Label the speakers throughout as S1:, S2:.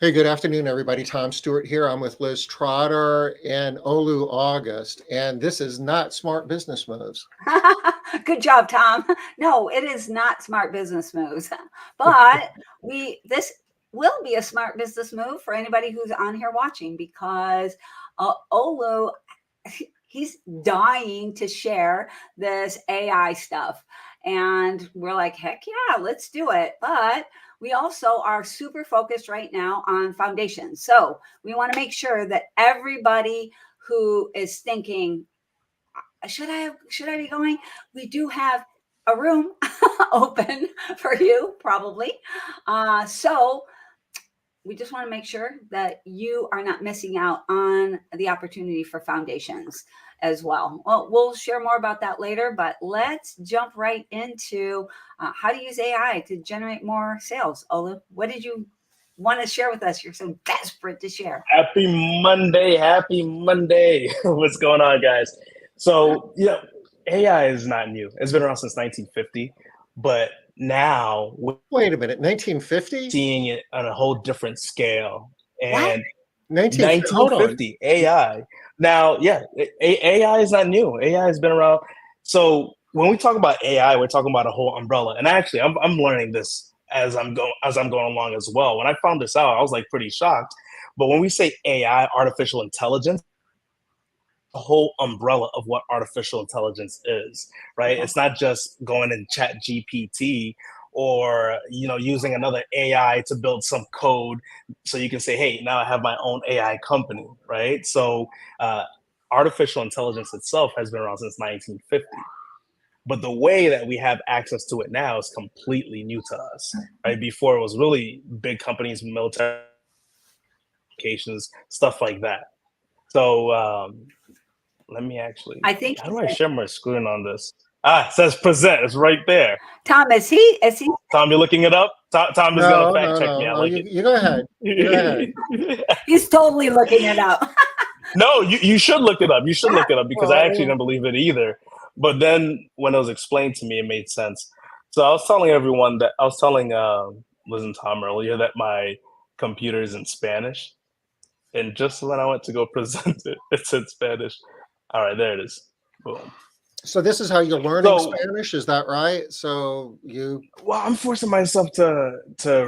S1: Hey, good afternoon, everybody. Tom Stewart here. I'm with Liz Trotter and Olu August, and this is not Smart Business Moves.
S2: Good job, Tom. No, it is not smart business moves, but this will be a smart business move for anybody who's on here watching because Olu, he's dying to share this AI stuff. And we're like, heck yeah, let's do it. But we also are super focused right now on foundations. So we want to make sure that everybody who is thinking, should I be going? We do have a room open for you, probably. So we just want to make sure that you are not missing out on the opportunity for foundations as well. Well, we'll share more about that later, but let's jump right into how to use AI to generate more sales. Olu, what did you want to share with us? You're so desperate to share.
S3: Happy Monday. Happy Monday. What's going on, guys? So, AI is not new. It's been around since 1950, but now we're
S1: Wait a minute, 1950?
S3: seeing it on a whole different scale.
S2: What?
S3: And
S1: 1950, hold on.
S3: 1950, AI. Now, AI is not new. AI has been around. So when we talk about AI, we're talking about a whole umbrella. And actually, I'm learning this as I'm going along as well. When I found this out, I was like pretty shocked. But when we say AI, artificial intelligence, a whole umbrella of what artificial intelligence is, right?
S2: Okay.
S3: It's not just going in chat GPT or using another AI to build some code so you can say, hey, now I have my own AI company, right? So artificial intelligence itself has been around since 1950, but the way that we have access to it now is completely new to us, right? Before it was really big companies, military applications, stuff like that. So let me actually,
S2: I think
S3: how
S2: he
S3: do I
S2: said,
S3: share my screen on this? It says present. It's right there.
S2: Tom, is he
S3: Tom, you're looking it up? Tom is going to
S1: No,
S3: fact
S1: no,
S3: check me.
S1: no,
S3: I
S1: no.
S3: like
S1: You go ahead. You go ahead.
S3: it.
S2: he's totally looking it up.
S3: No, you should look it up. You should
S2: Yeah.
S3: look it up because I actually didn't believe it either. But then when it was explained to me, it made sense. So I was telling everyone that I was telling Liz and Tom earlier that my computer is in Spanish. And just when I went to go present it, it's in Spanish. All right, there it is. Boom.
S1: So this is how you're learning
S3: So,
S1: Spanish, is that right? So you,
S3: well, I'm forcing myself to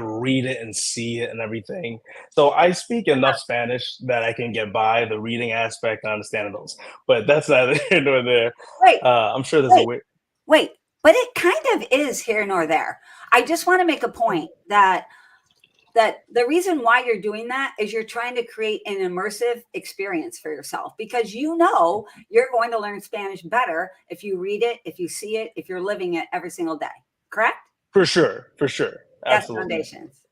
S3: read it and see it and everything. So I speak enough Spanish that I can get by the reading aspect and understanding those. But that's neither here nor there.
S2: Wait,
S3: I'm sure there's a
S2: wait,
S3: way.
S2: wait. But it kind of is here nor there. I just want to make a point that the reason why you're doing that is you're trying to create an immersive experience for yourself because you're going to learn Spanish better if you read it, if you see it, if you're living it every single day. Correct?
S3: For sure,
S2: That's
S3: absolutely.
S2: foundations.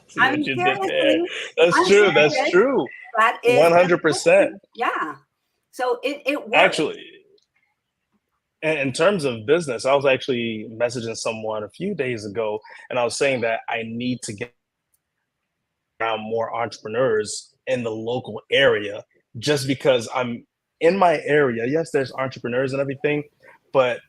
S3: See
S2: I
S3: what
S2: mean,
S3: you did there.
S2: seriously,
S3: That's
S2: I'm
S3: true. That's
S2: serious.
S3: true.
S2: That is
S3: 100%.
S2: yeah. So it works.
S3: Actually, in terms of business, I was actually messaging someone a few days ago, and I was saying that I need to get around more entrepreneurs in the local area just because I'm in my area. Yes, there's entrepreneurs and everything, but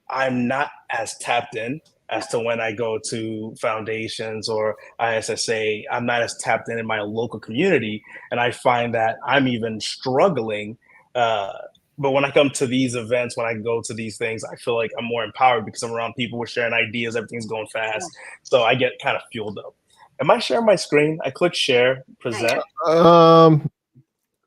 S3: I'm not as tapped in as to when I go to foundations or ISSA. I'm not as tapped in my local community. And I find that I'm even struggling. Uh, but when I come to these events, when I go to these things, I feel like I'm more empowered because I'm around people, we're sharing ideas, everything's going fast. So I get kind of fueled up. Am I sharing my screen? I click share,
S2: Yeah, yeah.
S3: present.
S1: um,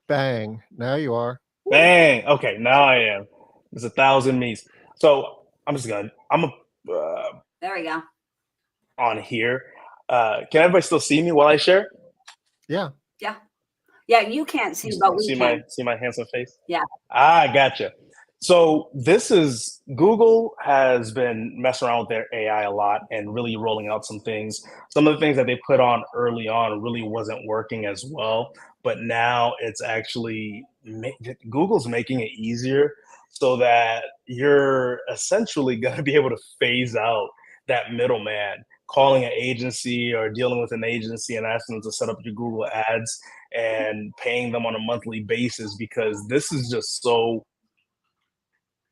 S1: bang. Now you are.
S3: Bang. Okay, now I am. There's 1,000 me's. So I'm
S2: There we go.
S3: on here. Can everybody still see me while I share?
S1: Yeah.
S2: Yeah. Yeah, you can't see, but we
S3: See
S2: can.
S3: my handsome face?
S2: Yeah.
S3: Gotcha. So this is Google has been messing around with their AI a lot and really rolling out some things. Some of the things that they put on early on really wasn't working as well, but now it's actually Google's making it easier so that you're essentially going to be able to phase out that middleman calling an agency or dealing with an agency and asking them to set up your Google ads and paying them on a monthly basis because this is just so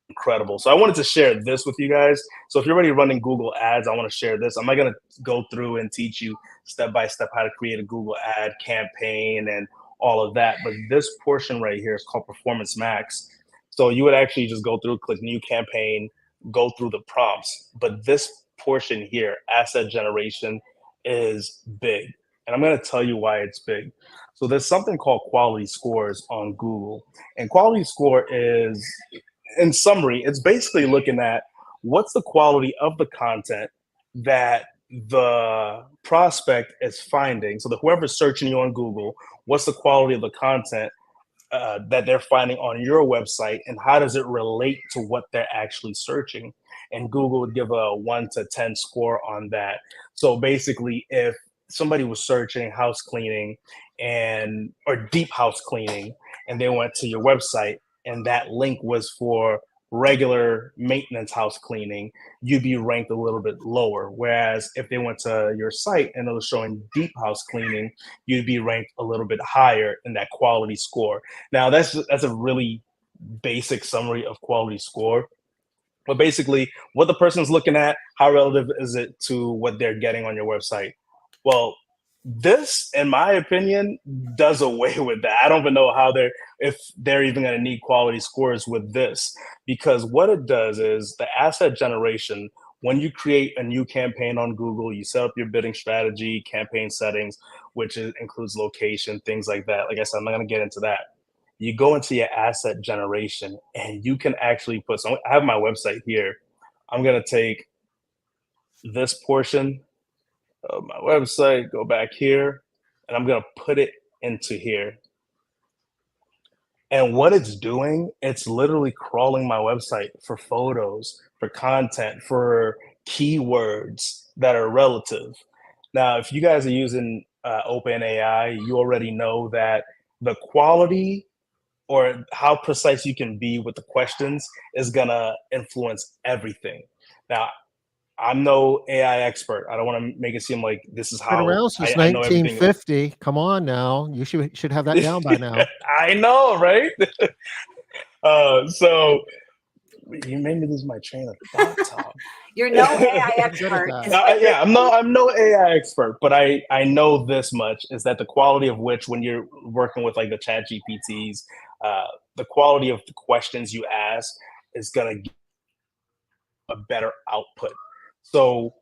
S3: incredible. So I wanted to share this with you guys. So if you're already running Google Ads, I want to share this. I'm not going to go through and teach you step by step how to create a Google ad campaign and all of that. But this portion right here is called Performance Max. So you would actually just go through, click new campaign, go through the prompts. But this portion here, asset generation, is big. And I'm going to tell you why it's big. So there's something called quality scores on Google. And quality score is, in summary, it's basically looking at what's the quality of the content that the prospect is finding. So that whoever's searching you on Google, what's the quality of the content that they're finding on your website, and how does it relate to what they're actually searching? And Google would give a 1 to 10 score on that. So basically, if somebody was searching house cleaning or deep house cleaning, and they went to your website, and that link was for regular maintenance house cleaning, you'd be ranked a little bit lower. Whereas if they went to your site and it was showing deep house cleaning, you'd be ranked a little bit higher in that quality score. Now that's a really basic summary of quality score. But basically, what the person's looking at, how relative is it to what they're getting on your website? Well, this, in my opinion, does away with that. I don't even know if they're even going to need quality scores with this, because what it does is the asset generation. When you create a new campaign on Google, you set up your bidding strategy, campaign settings, which includes location, things like that. Like I said, I'm not going to get into that. You go into your asset generation, and you can actually put. So I have my website here. I'm going to take this portion of my website, go back here, and I'm going to put it into here. And what it's doing, it's literally crawling my website for photos, for content, for keywords that are relative. Now, if you guys are using OpenAI, you already know that the quality or how precise you can be with the questions is going to influence everything. Now, I'm no AI expert. I don't want to make it seem like this is how
S1: Been around since
S3: I know everything.
S1: 1950. Come on now. You should have that down by now.
S3: I know, right? So you made me lose my train of thought, Tom.
S2: You're no AI expert.
S3: Yeah, I'm no AI expert, but I know this much, is that the quality of which, when you're working with like the Chat GPTs, the quality of the questions you ask is gonna give a better output. So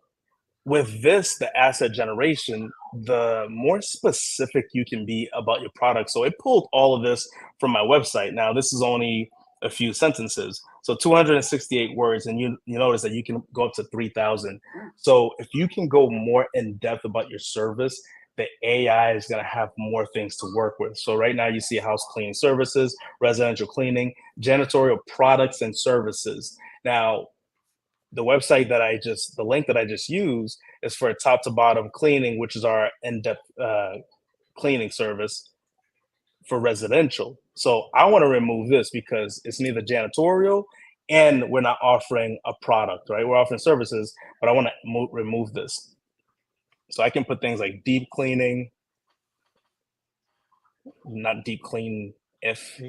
S3: with this, the asset generation, the more specific you can be about your product. So it pulled all of this from my website. Now, this is only a few sentences. So 268 words, and you notice that you can go up to 3,000. So if you can go more in depth about your service, the AI is going to have more things to work with. So right now you see house cleaning services, residential cleaning, janitorial products and services. Now, the website the link that I just used is for a top to bottom cleaning, which is our in-depth cleaning service for residential. So I want to remove this because it's neither janitorial and we're not offering a product, right? We're offering services, but I want to remove this. So I can put things like deep cleaning, not deep clean if.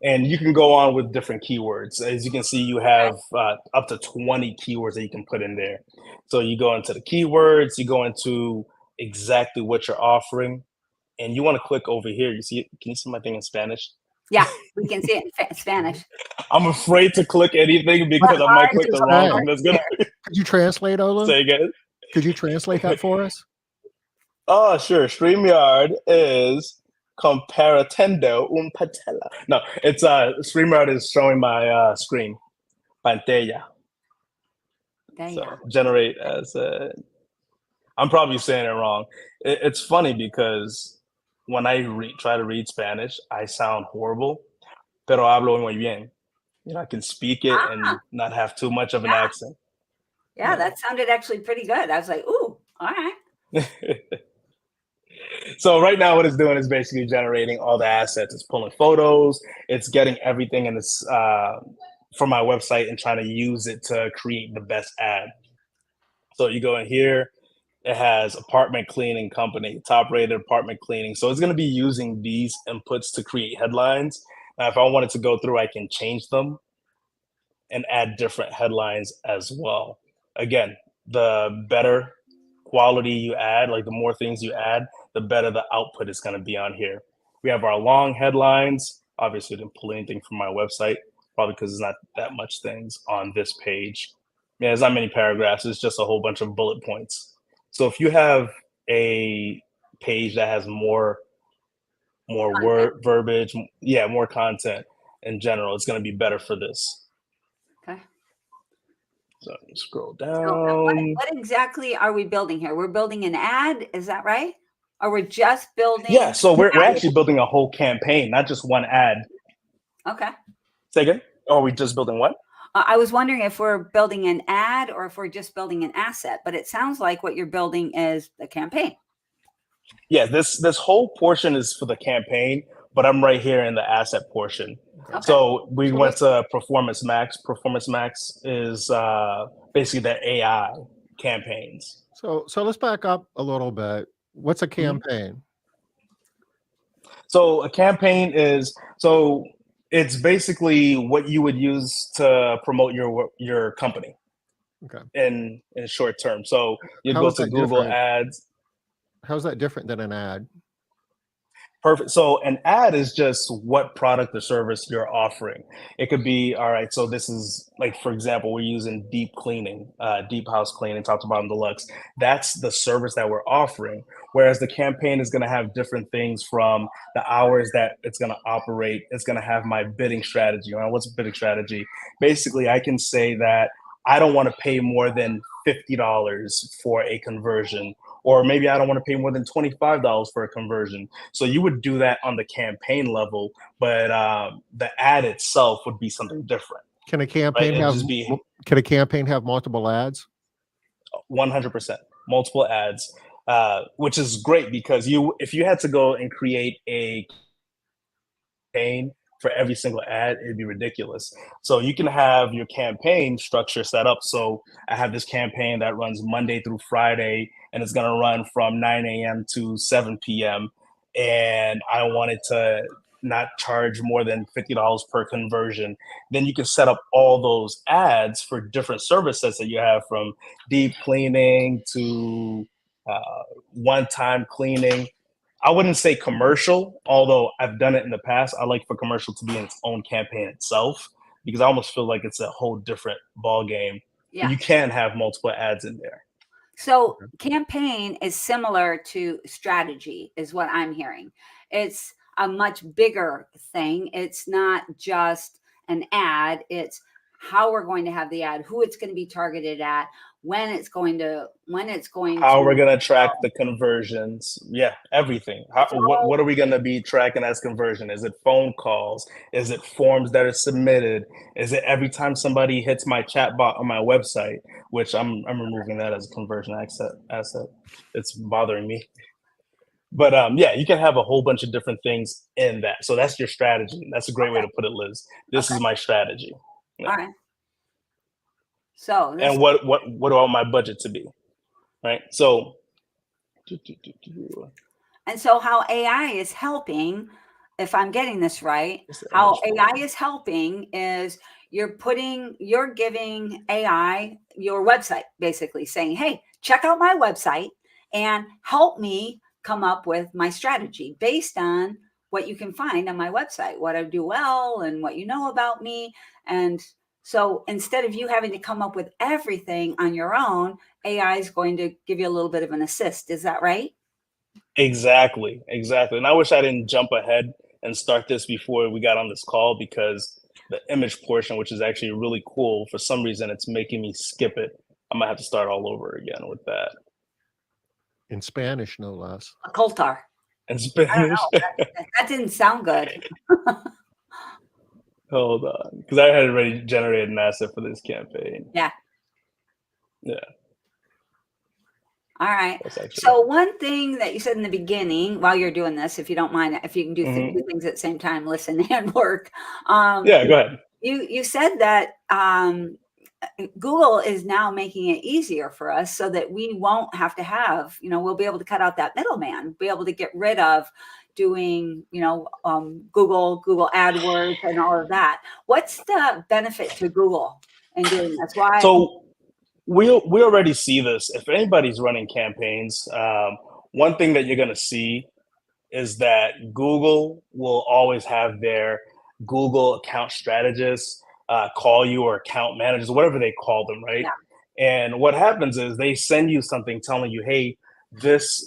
S3: And you can go on with different keywords. As you can see, you have up to 20 keywords that you can put in there. So you go into the keywords, you go into exactly what you're offering, and you want to click over here. You see, can you see my thing in Spanish?
S2: Yeah, we can see it in Spanish.
S3: I'm afraid to click anything because I might click the wrong thing. That's gonna.
S1: Could you translate, Olu?
S3: Say again.
S1: Could you translate that for us?
S3: Oh, sure. StreamYard is comparatendo un patella. No, it's StreamYard is showing my screen. Pantalla. So generate as a. I'm probably saying it wrong. It's funny because when I try to read Spanish, I sound horrible, pero hablo muy bien. You know, I can speak it and not have too much of an accent.
S2: Yeah, that sounded actually pretty good. I was like, ooh, all right.
S3: So right now what it's doing is basically generating all the assets. It's pulling photos. It's getting everything in this from my website and trying to use it to create the best ad. So you go in here, It has apartment cleaning company, top rated apartment cleaning. So it's going to be using these inputs to create headlines. Now, if I wanted to go through, I can change them and add different headlines as well. Again, the better quality you add, like the more things you add, the better the output is going to be on here. We have our long headlines. Obviously, I didn't pull anything from my website, probably because there's not that much things on this page. Yeah, there's not many paragraphs. It's just a whole bunch of bullet points. So if you have a page that has more word verbiage, yeah, more content in general, it's going to be better for this.
S2: Okay.
S3: So scroll
S2: So
S3: down.
S2: what exactly are we building here? We're building an ad, is that right? Or we're just building?
S3: Yeah, so we're actually building a whole campaign, not just one ad.
S2: Okay.
S3: Say again? Or are we just building what?
S2: I was wondering if we're building an ad or if we're just building an asset, but it sounds like what you're building is the campaign.
S3: Yeah, this whole portion is for the campaign, but I'm right here in the asset portion.
S2: Okay.
S3: So we went to Performance Max. Performance Max is basically the AI campaigns.
S1: So let's back up a little bit. What's a campaign?
S3: So a campaign is it's basically what you would use to promote your company.
S1: Okay.
S3: In short term. So you
S1: How
S3: go
S1: is
S3: to
S1: that
S3: Google
S1: different?
S3: Ads.
S1: How's that different than an ad?
S3: Perfect. So an ad is just what product or service you're offering. It could be, all right, so this is like, for example, we're using deep cleaning, deep house cleaning, talked about in Deluxe. That's the service that we're offering. Whereas the campaign is going to have different things from the hours that it's going to operate. It's going to have my bidding strategy. What's a bidding strategy? Basically, I can say that I don't want to pay more than $50 for a conversion, or maybe I don't want to pay more than $25 for a conversion. So you would do that on the campaign level, but the ad itself would be something different.
S1: Can a campaign have multiple ads?
S3: 100% multiple ads, which is great because if you had to go and create a campaign for every single ad, it'd be ridiculous. So you can have your campaign structure set up. So I have this campaign that runs Monday through Friday, and it's going to run from 9 a.m. to 7 p.m. And I wanted to not charge more than $50 per conversion. Then you can set up all those ads for different services that you have, from deep cleaning to one-time cleaning. I wouldn't say commercial, although I've done it in the past. I like for commercial to be in its own campaign itself, because I almost feel like it's a whole different ball game. Yeah. You can have multiple ads in there.
S2: So campaign is similar to strategy, is what I'm hearing. It's a much bigger thing. It's not just an ad. It's how we're going to have the ad, who it's going to be targeted at, when it's going to
S3: how we're going to track the conversions. Yeah, everything. What are we going to be tracking as conversion? Is it phone calls? Is it forms that are submitted? Is it every time somebody hits my chat bot on my website, which I'm removing that as a conversion asset. It's bothering me. But yeah, you can have a whole bunch of different things in that. So that's your strategy. That's a great way to put it, Liz. This is my strategy.
S2: Yeah. All right. So
S3: and what do I want my budget to be, right? So
S2: and so how AI is helping, if I'm getting this right, how AI is helping is you're giving AI your website, basically saying, hey, check out my website and help me come up with my strategy based on what you can find on my website, what I do well and what you know about me. And so instead of you having to come up with everything on your own, AI is going to give you a little bit of an assist. Is that right?
S3: Exactly. And I wish I didn't jump ahead and start this before we got on this call, because the image portion, which is actually really cool, for some reason it's making me skip it. I might have to start all over again with that.
S1: In Spanish, no less.
S2: A Coltar.
S3: In Spanish.
S2: That didn't sound good.
S3: Hold on, because I had already generated an asset for this campaign.
S2: Yeah. All right.
S3: Actually,
S2: so one thing that you said in the beginning, while you're doing this, if you don't mind, if you can do two things at the same time, listen and work.
S3: Yeah, go ahead.
S2: You said that Google is now making it easier for us so that we won't have to have, we'll be able to cut out that middleman, be able to get rid of doing, Google AdWords and all of that. What's the benefit to Google in doing this? Why?
S3: So we already see this. If anybody's running campaigns, one thing that you're going to see is that Google will always have their Google account strategists call you, or account managers, whatever they call them, right?
S2: Yeah.
S3: And what happens is they send you something telling you, hey,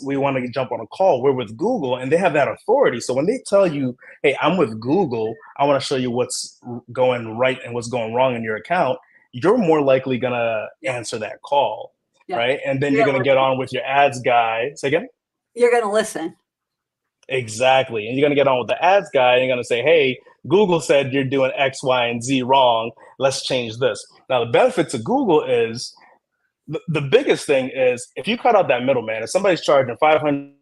S3: we want to jump on a call. We're with Google, and they have that authority. So when they tell you, hey, I'm with Google, I want to show you what's going right and what's going wrong in your account, you're more likely going to answer that call, right? And then you're going to get on with your ads guy. Say again?
S2: You're going to listen.
S3: Exactly. And you're going to get on with the ads guy, and you're going to say, hey, Google said you're doing X, Y, and Z wrong. Let's change this. Now, the benefit to Google is the biggest thing is if you cut out that middleman, if somebody's charging 500,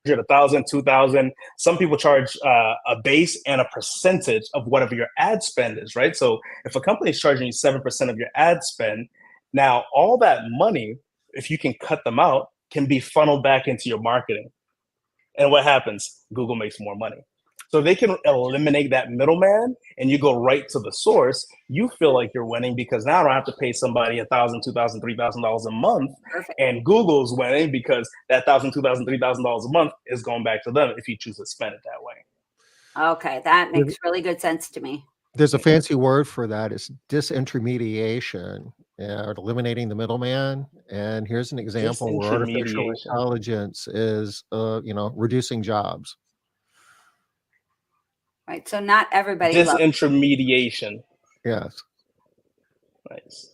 S3: 1,000, 2,000, some people charge a base and a percentage of whatever your ad spend is, right? So if a company is charging you 7% of your ad spend, now all that money, if you can cut them out, can be funneled back into your marketing. And what happens? Google makes more money. So they can eliminate that middleman and you go right to the source. You feel like you're winning because now I don't have to pay somebody $1,000, $2,000, $3,000 a month. Perfect. And Google's winning because that $1,000, $2,000, $3,000 a month is going back to them if you choose to spend it that way.
S2: Okay, that makes really good sense to me.
S1: There's a fancy word for that. It's disintermediation, eliminating the middleman. And here's an example where artificial intelligence is, reducing jobs.
S2: Right. So not everybody.
S3: Disintermediation.
S1: Yes.
S3: Nice.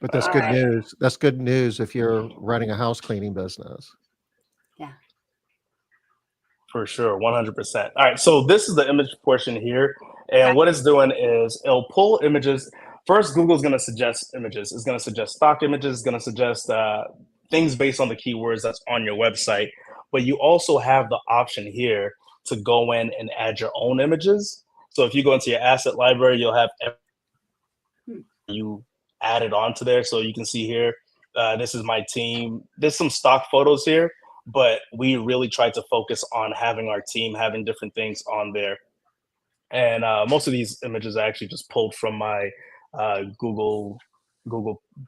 S1: But that's good news. That's good news if you're running a house cleaning business.
S2: Yeah.
S3: For sure. 100%. All right. So this is the image portion here. And what it's doing is it'll pull images. First, Google's going to suggest images. It's going to suggest stock images. It's going to suggest things based on the keywords that's on your website. But you also have the option here to go in and add your own images. So if you go into your asset library, you'll have you added onto there. So you can see here, this is my team. There's some stock photos here, but we really tried to focus on having our team, having different things on there. And most of these images are actually just pulled from my Google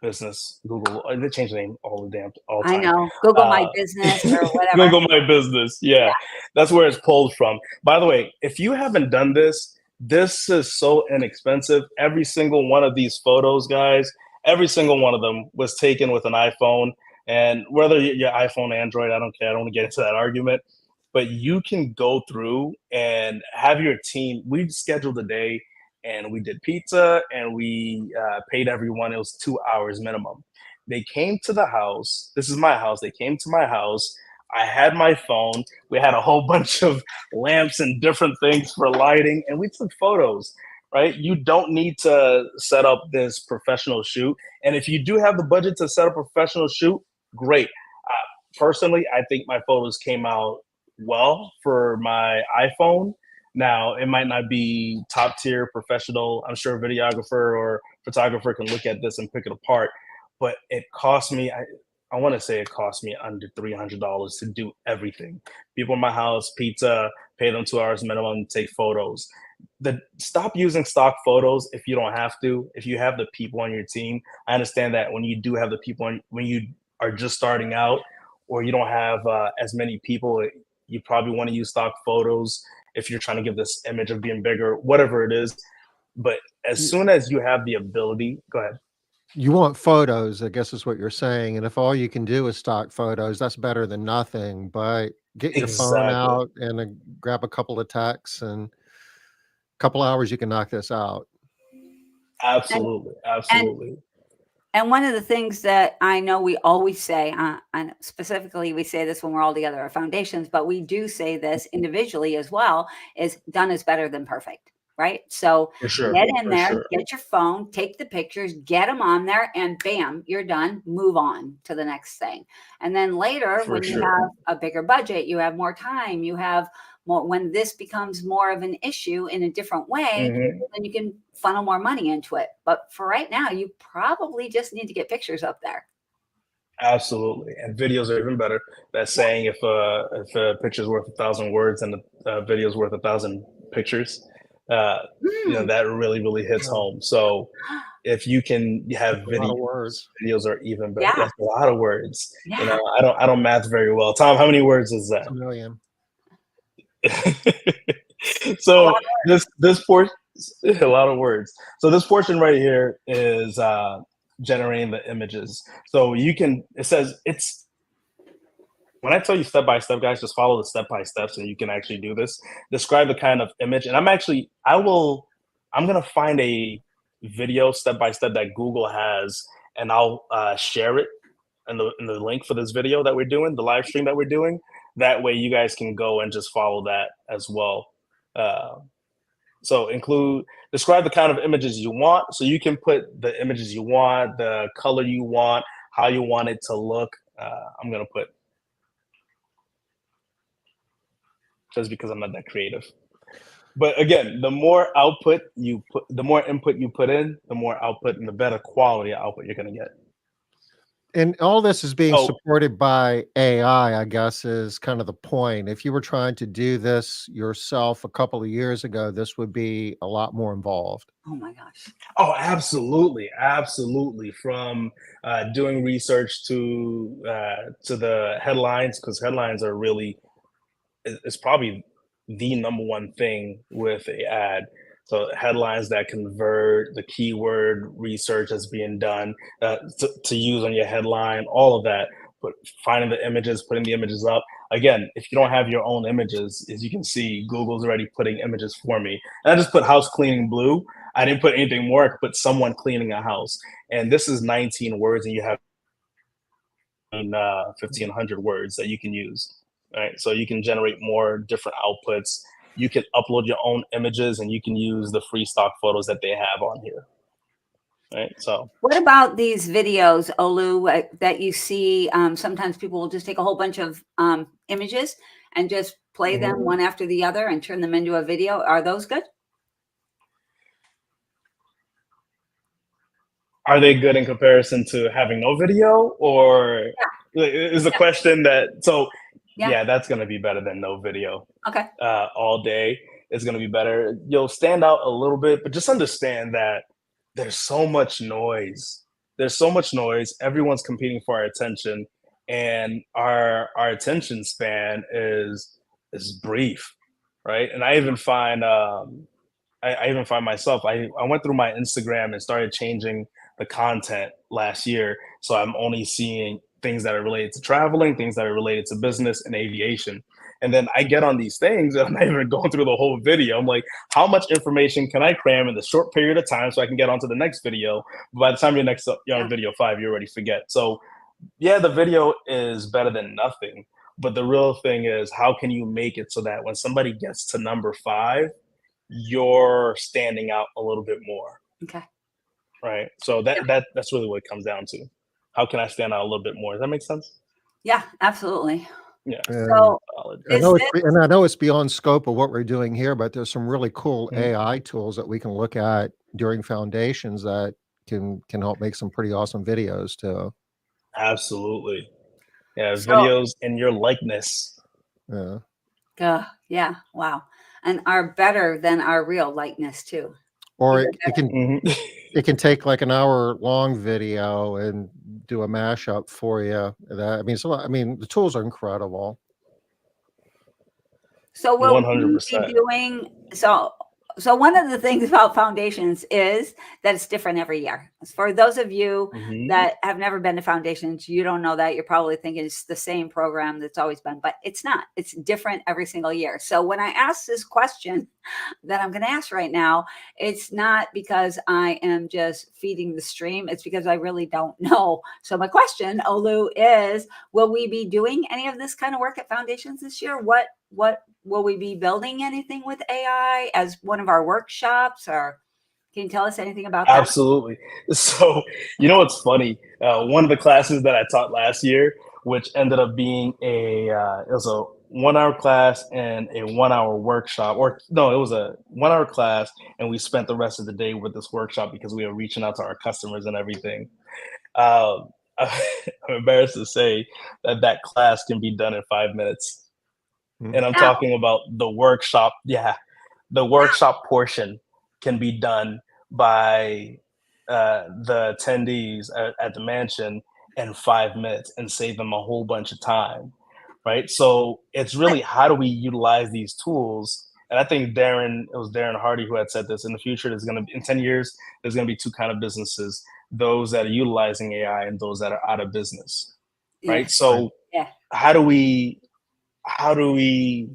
S3: business. They change the name all the time.
S2: I know. Google My Business or whatever.
S3: Google My Business. Yeah. That's where it's pulled from. By the way, if you haven't done this, this is so inexpensive. Every single one of these photos, guys, every single one of them was taken with an iPhone. And whether your iPhone, Android, I don't care. I don't want to get into that argument. But you can go through and have your team. We scheduled a day and we did pizza and we paid everyone. It was 2 hours minimum. They came to the house. This is my house. They came to my house. I had my phone. We had a whole bunch of lamps and different things for lighting, and we took photos, right? You don't need to set up this professional shoot. And if you do have the budget to set up a professional shoot, great. Personally, I think my photos came out well for my iPhone. Now, it might not be top tier professional. I'm sure a videographer or photographer can look at this and pick it apart, but it cost me, I want to say it cost me under $300 to do everything. People in my house, pizza, pay them 2 hours minimum to take photos. Stop using stock photos if you don't have to. If you have the people on your team, I understand that when you do have the people, when you are just starting out or you don't have as many people, you probably want to use stock photos if you're trying to give this image of being bigger, whatever it is. But as soon as you have the ability, go ahead.
S1: You want photos, I guess is what you're saying. And if all you can do is stock photos, that's better than nothing. But get your phone out and grab a couple of texts, and a couple hours, you can knock this out.
S3: Absolutely. Absolutely.
S2: And one of the things that I know we always say, and specifically we say this when we're all together at Foundations, but we do say this individually as well, is done is better than perfect, right? So get in there, get your phone, take the pictures, get them on there, and bam, you're done. Move on to the next thing. And then later, when you have a bigger budget, you have more time, you have when this becomes more of an issue in a different way,
S3: Mhm.
S2: then you can funnel more money into it. But for right now, you probably just need to get pictures up there.
S3: Absolutely, and videos are even better. That
S2: Yeah.
S3: saying, if a picture's worth 1,000 words and a video's worth 1,000 pictures,
S2: Mm.
S3: that really, really hits
S1: Yeah,
S3: home. So if you can have
S1: that's a lot
S3: video,
S1: of words.
S3: videos are even better.
S2: Yeah.
S3: That's a lot of words.
S2: Yeah.
S3: I don't math very well. Tom, how many words is
S1: It's a million.
S3: that?
S2: A lot
S3: So
S2: of
S3: this portion, a lot of words. So this portion right here is generating the images. So you can. It says it's when I tell you step by step, guys, just follow the step by steps, and you can actually do this. Describe the kind of image, and I'm gonna find a video step by step that Google has, and I'll share it in the link for this video that we're doing, the live stream that we're doing. That way, you guys can go and just follow that as well. Uh, so describe the kind of images you want. So you can put the images you want, the color you want, how you want it to look. I'm gonna put just because I'm not that creative. But again, the more the more input you put in, the more output and the better quality output you're gonna get.
S1: And all this is being
S3: Oh,
S1: supported by AI, I guess, is kind of the point. If you were trying to do this yourself a couple of years ago, this would be a lot more involved.
S2: Oh my gosh.
S3: oh, absolutely, absolutely. From doing research to the headlines, because headlines are really it's probably the number one thing with a ad. So headlines that convert, the keyword research that's being done to use on your headline, all of that. But finding the images, putting the images up. Again, if you don't have your own images, as you can see, Google's already putting images for me. And I just put house cleaning blue. I didn't put anything more. I could put someone cleaning a house. And this is 19 words, and you have 1,500 words that you can use. Right, so you can generate more different outputs. You can upload your own images, and you can use the free stock photos that they have on here. Right, so
S2: What about these videos, Olu, that you see? Sometimes people will just take a whole bunch of images and just play them one after the other and turn them into a video. Are those good?
S3: are they good in comparison to having no video, or is the
S2: Yeah.
S3: question that? So
S2: Yeah.
S3: yeah, that's going to be better than no video
S2: Okay.
S3: all day. It's going to be better. You'll stand out a little bit, but just understand that there's so much noise. There's so much noise. Everyone's competing for our attention, and our attention span is brief, right? And I even find I even find myself. I went through my Instagram and started changing the content last year, so I'm only seeing things that are related to traveling, things that are related to business and aviation. And then I get on these things and I'm not even going through the whole video. I'm like, how much information can I cram in the short period of time so I can get onto the next video? But by the time you're on video 5, you already forget. So yeah, the video is better than nothing. But the real thing is, how can you make it so that when somebody gets to number 5, you're standing out a little bit more,
S2: Okay.
S3: right? So that's really what it comes down to. How can I stand out a little bit more? Does that make sense?
S2: Yeah, absolutely.
S3: Yeah.
S1: And
S2: So
S3: Solid.
S1: I
S2: is
S1: know
S2: this
S1: and I know it's beyond scope of what we're doing here, but there's some really cool
S3: Mhm.
S1: AI tools that we can look at during foundations that can help make some pretty awesome videos too.
S3: Absolutely. Yeah,
S2: so
S3: videos in your likeness.
S1: Yeah.
S2: yeah, wow. And are better than our real likeness too.
S1: Or
S2: Even
S1: it can
S3: Mhm.
S1: it can take like an hour-long video and do a mashup for you. That I mean, the tools are incredible.
S2: So will we be
S3: 100%.
S2: doing so one of the things about foundations is that it's different every year. For those of you
S3: Mhm.
S2: that have never been to foundations, you don't know that. You're probably thinking it's the same program that's always been, but it's not. It's different every single year. So when I ask this question that I'm going to ask right now, it's not because I am just feeding the stream. It's because I really don't know. So my question, Olu, is will we be doing any of this kind of work at foundations this year? What will we be building anything with AI as one of our workshops, or can you tell us anything about that?
S3: Absolutely. So, what's funny? One of the classes that I taught last year, which ended up being it was 1 hour class and a 1 hour workshop, or no, it was a 1 hour class, and we spent the rest of the day with this workshop because we were reaching out to our customers and everything. Um, I'm embarrassed to say that that class can be done in 5 minutes,
S1: Mm.
S3: and I'm
S2: Now,
S3: talking about the workshop. Yeah, the workshop portion can be done by the attendees at the mansion in 5 minutes and save them a whole bunch of time, right? So it's really how do we utilize these tools? And I think it was Darren Hardy who had said this. In the future, there's going to be in 10 years, there's going to be two kind of businesses: those that are utilizing AI and those that are out of business,
S2: yeah,
S3: right? So
S2: yeah,
S3: how do we how do we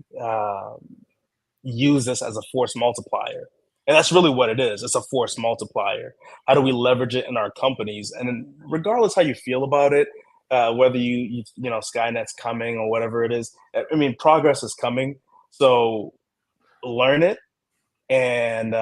S3: use this as a force multiplier? And that's really what it is. It's a force multiplier. How do we leverage it in our companies? And then regardless how you feel about it, whether you know Skynet's coming or whatever it is, I mean progress is coming. So learn it and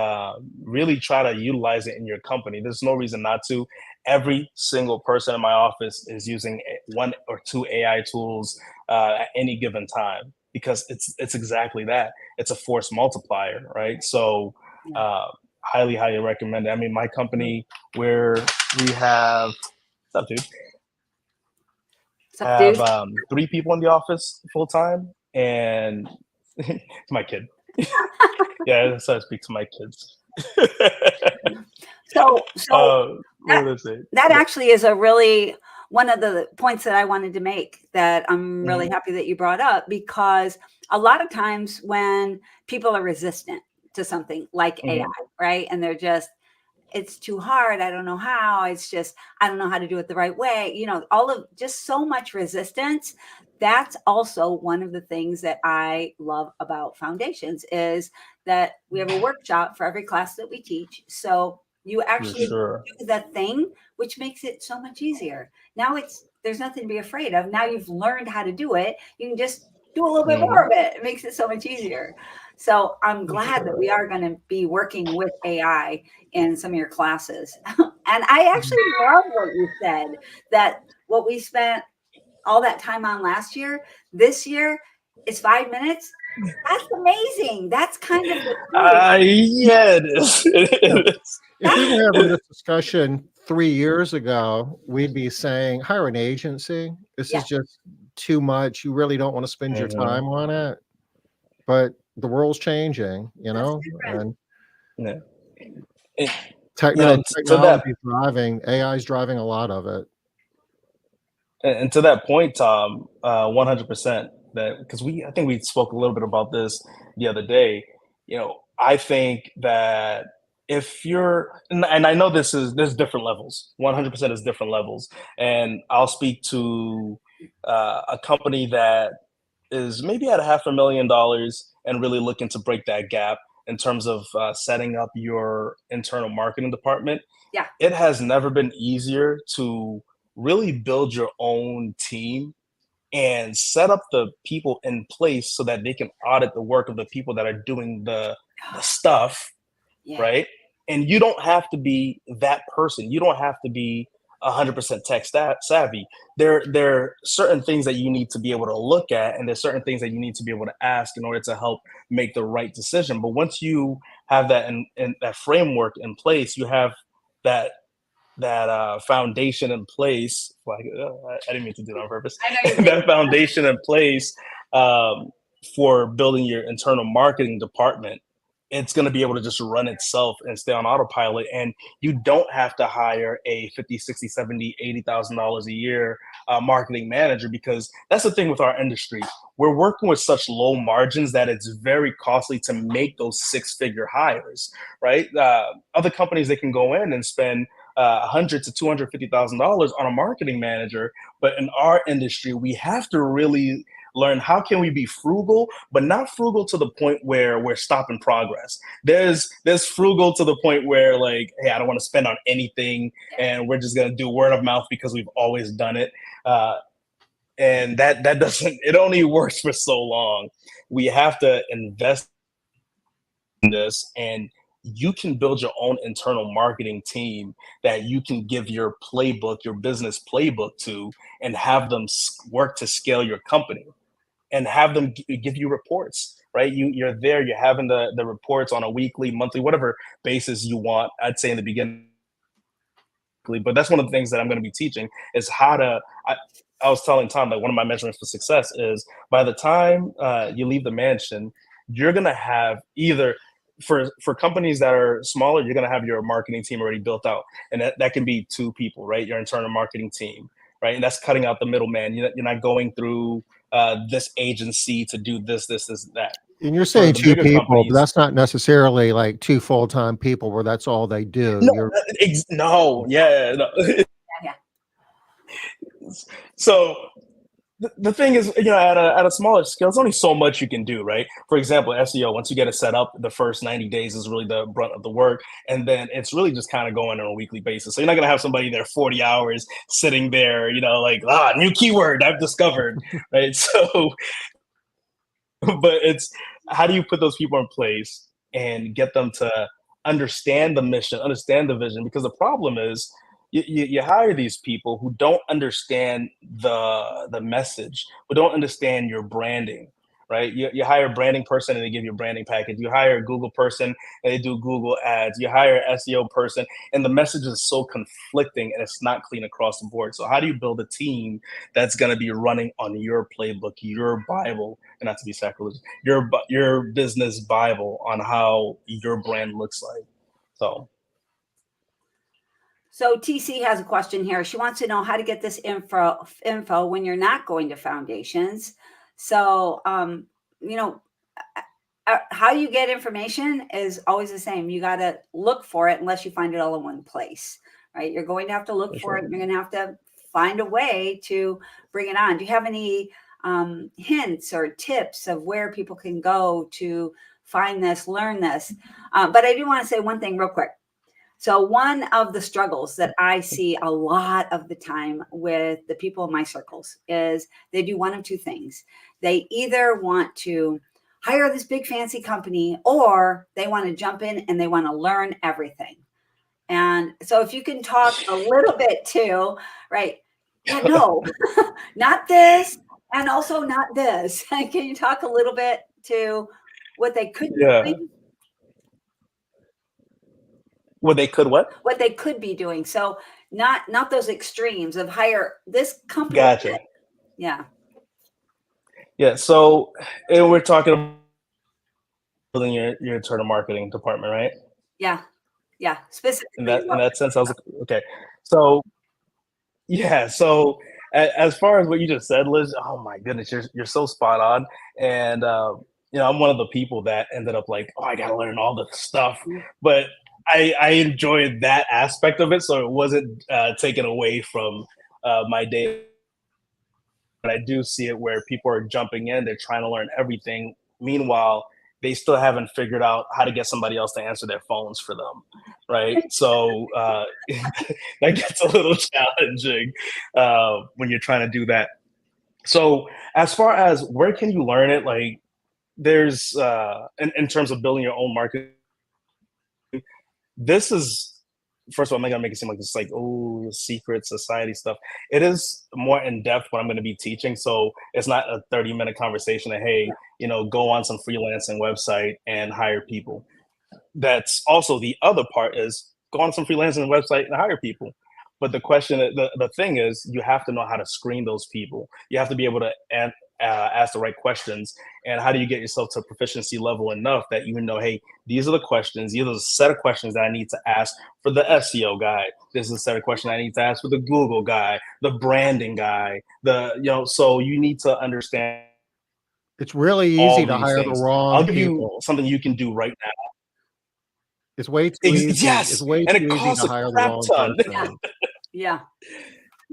S3: really try to utilize it in your company. There's no reason not to. Every single person in my office is using one or two AI tools at any given time because it's exactly that. It's a force multiplier, right? So
S2: yeah.
S3: highly recommend it. I mean, my company where we have what's up, dude?
S2: What's up,
S3: Have
S2: dude?
S3: 3 people in the office full time, and my kid. Yeah, that's how I speak to my kids.
S2: So
S3: What
S2: that
S3: would I say?
S2: that
S3: Yeah.
S2: actually is a really one of the points that I wanted to make that I'm really
S3: Mhm.
S2: happy that you brought up, because a lot of times when people are resistant to something like AI,
S3: Mhm.
S2: right? And they're just, it's too hard. I don't know how. It's just, I don't know how to do it the right way. All of just so much resistance. That's also one of the things that I love about foundations is that we have a workshop for every class that we teach. So you
S3: For
S2: actually
S3: sure.
S2: do the thing, which makes it so much easier. Now there's nothing to be afraid of. Now you've learned how to do it. You can just do a little bit more of
S3: Mhm.
S2: it. It makes it so much easier. So I'm
S3: For
S2: glad that
S3: sure.
S2: we are going to be working with AI in some of your classes. And I actually love what you said, that what we spent all that time on last year, this year is 5 minutes. That's amazing. That's kind of the truth.
S3: Yeah, it is.
S1: Yeah.
S3: It is.
S1: If we were having
S3: It-
S1: this discussion 3 years ago, we'd be saying, "Hire an agency. This
S2: Yeah,
S1: is just too much. You really don't wanna spend your
S3: Mhm.
S1: time on it." But the world's changing,
S2: that's different.
S1: and
S3: Yeah. And, you know, to that
S1: technology driving AI is driving a lot of it.
S3: and to that point, Tom, 100%. That because I think we spoke a little bit about this the other day. I think that if you're, and I know there's different levels. 100% is different levels, and I'll speak to a company that is maybe at $500,000 and really looking to break that gap in terms of setting up your internal marketing department.
S2: Yeah.
S3: It has never been easier to really build your own team and set up the people in place so that they can audit the work of the people that are doing the stuff,
S2: Yeah.
S3: right? And you don't have to be that person. You don't have to be 100% tech savvy. There are certain things that you need to be able to look at, and there's certain things that you need to be able to ask in order to help make the right decision. But once you have that in that framework in place, you have that foundation in place. Like I didn't mean to do that on purpose.
S2: I know you did.
S3: That foundation in place um, for building your internal marketing department. It's going to be able to just run itself and stay on autopilot, and you don't have to hire a 50, 60, 70, $80,000 a year marketing manager, because that's the thing with our industry. We're working with such low margins that it's very costly to make those six-figure hires, right? Other companies, they can go in and spend $100 to $250,000 on a marketing manager, but in our industry, we have to really learn how can we be frugal, but not frugal to the point where we're stopping progress. There's frugal to the point where, like, hey, I don't want to spend on anything, and we're just gonna do word of mouth because we've always done it. And that doesn't, it only works for so long. We have to invest in this, and you can build your own internal marketing team that you can give your playbook, your business playbook to, and have them work to scale your company. and have them give you reports, right? You're there, you're having the reports on a weekly, monthly, whatever basis you want. I'd say in the beginning, but that's one of the things that I'm going to be teaching is how to. I was telling Tom that one of my measurements for success is by the time you leave the mansion, you're going to have either for companies that are smaller, you're going to have your marketing team already built out, and that can be 2 people, right? Your internal marketing team, right? And that's cutting out the middleman. You're not going through this agency to do this, that.
S1: And you're saying
S3: the
S1: 2
S3: bigger
S1: people, but
S3: companies-
S1: that's not necessarily like 2 full-time people where that's all they do.
S3: No, no, yeah, no.
S2: Yeah.
S3: So the thing is, at a smaller scale, there's only so much you can do, right? For example, SEO, once you get it set up, the first 90 days is really the brunt of the work. And then it's really just kind of going on a weekly basis. So you're not going to have somebody there 40 hours sitting there, like, new keyword I've discovered, right? So, but it's how do you put those people in place and get them to understand the mission, understand the vision? Because the problem is, you hire these people who don't understand the message, who don't understand your branding, right? You hire a branding person and they give you a branding package. You hire a Google person and they do Google ads. You hire an SEO person and the message is so conflicting and it's not clean across the board. So how do you build a team that's going to be running on your playbook, your Bible, and not to be sacrilegious, your business Bible on how your brand looks like?
S2: So TC has a question here. She wants to know how to get this info when you're not going to foundations. So, how you get information is always the same. You got to look for it unless you find it all in one place, right? You're going to have to look for it. And you're going to have to find a way to bring it on. Do you have any hints or tips of where people can go to find this, learn this? But I do want to say one thing real quick. So one of the struggles that I see a lot of the time with the people in my circles is they do one of 2 things. They either want to hire this big fancy company or they want to jump in and they want to learn everything. And so if you can talk a little bit too, right? Yeah, no, not this. And also not this. Can you talk a little bit to what they could be doing?
S3: What they could what?
S2: What they could be doing. So not those extremes of hire this company.
S3: Gotcha.
S2: Yeah.
S3: Yeah. So we're talking about building your internal marketing department, right?
S2: Yeah. Yeah. Specifically.
S3: In that sense, I was okay. So yeah. So as far as what you just said, Liz, oh my goodness, you're so spot on. And I'm one of the people that ended up like, I got to learn all this stuff, but I enjoyed that aspect of it, so it wasn't taken away from my day. But I do see it where people are jumping in, they're trying to learn everything. Meanwhile, they still haven't figured out how to get somebody else to answer their phones for them, right? So that gets a little challenging when you're trying to do that. So as far as where can you learn it, like there's in terms of building your own market, this is, first of all, I'm not gonna make it seem like this like, secret society stuff. It is more in depth what I'm gonna be teaching. So it's not a 30-minute conversation that, hey, go on some freelancing website and hire people. That's also the other part is go on some freelancing website and hire people. But the question, the thing is, you have to know how to screen those people. You have to be able to ask the right questions. And how do you get yourself to a proficiency level enough that you know, hey, these are the questions, these are the set of questions that I need to ask for the SEO guy. This is a set of questions I need to ask for the Google guy, the branding guy, so you need to understand.
S1: It's really easy to hire the wrong
S3: I'll give
S1: people.
S3: you something you can do right now.
S1: It's way too easy.
S3: Yes,
S1: it's way
S3: and
S1: too
S3: it
S1: easy
S3: costs
S1: to
S3: a
S1: hire the
S3: crap
S1: wrong
S3: ton.
S1: person.
S2: Yeah.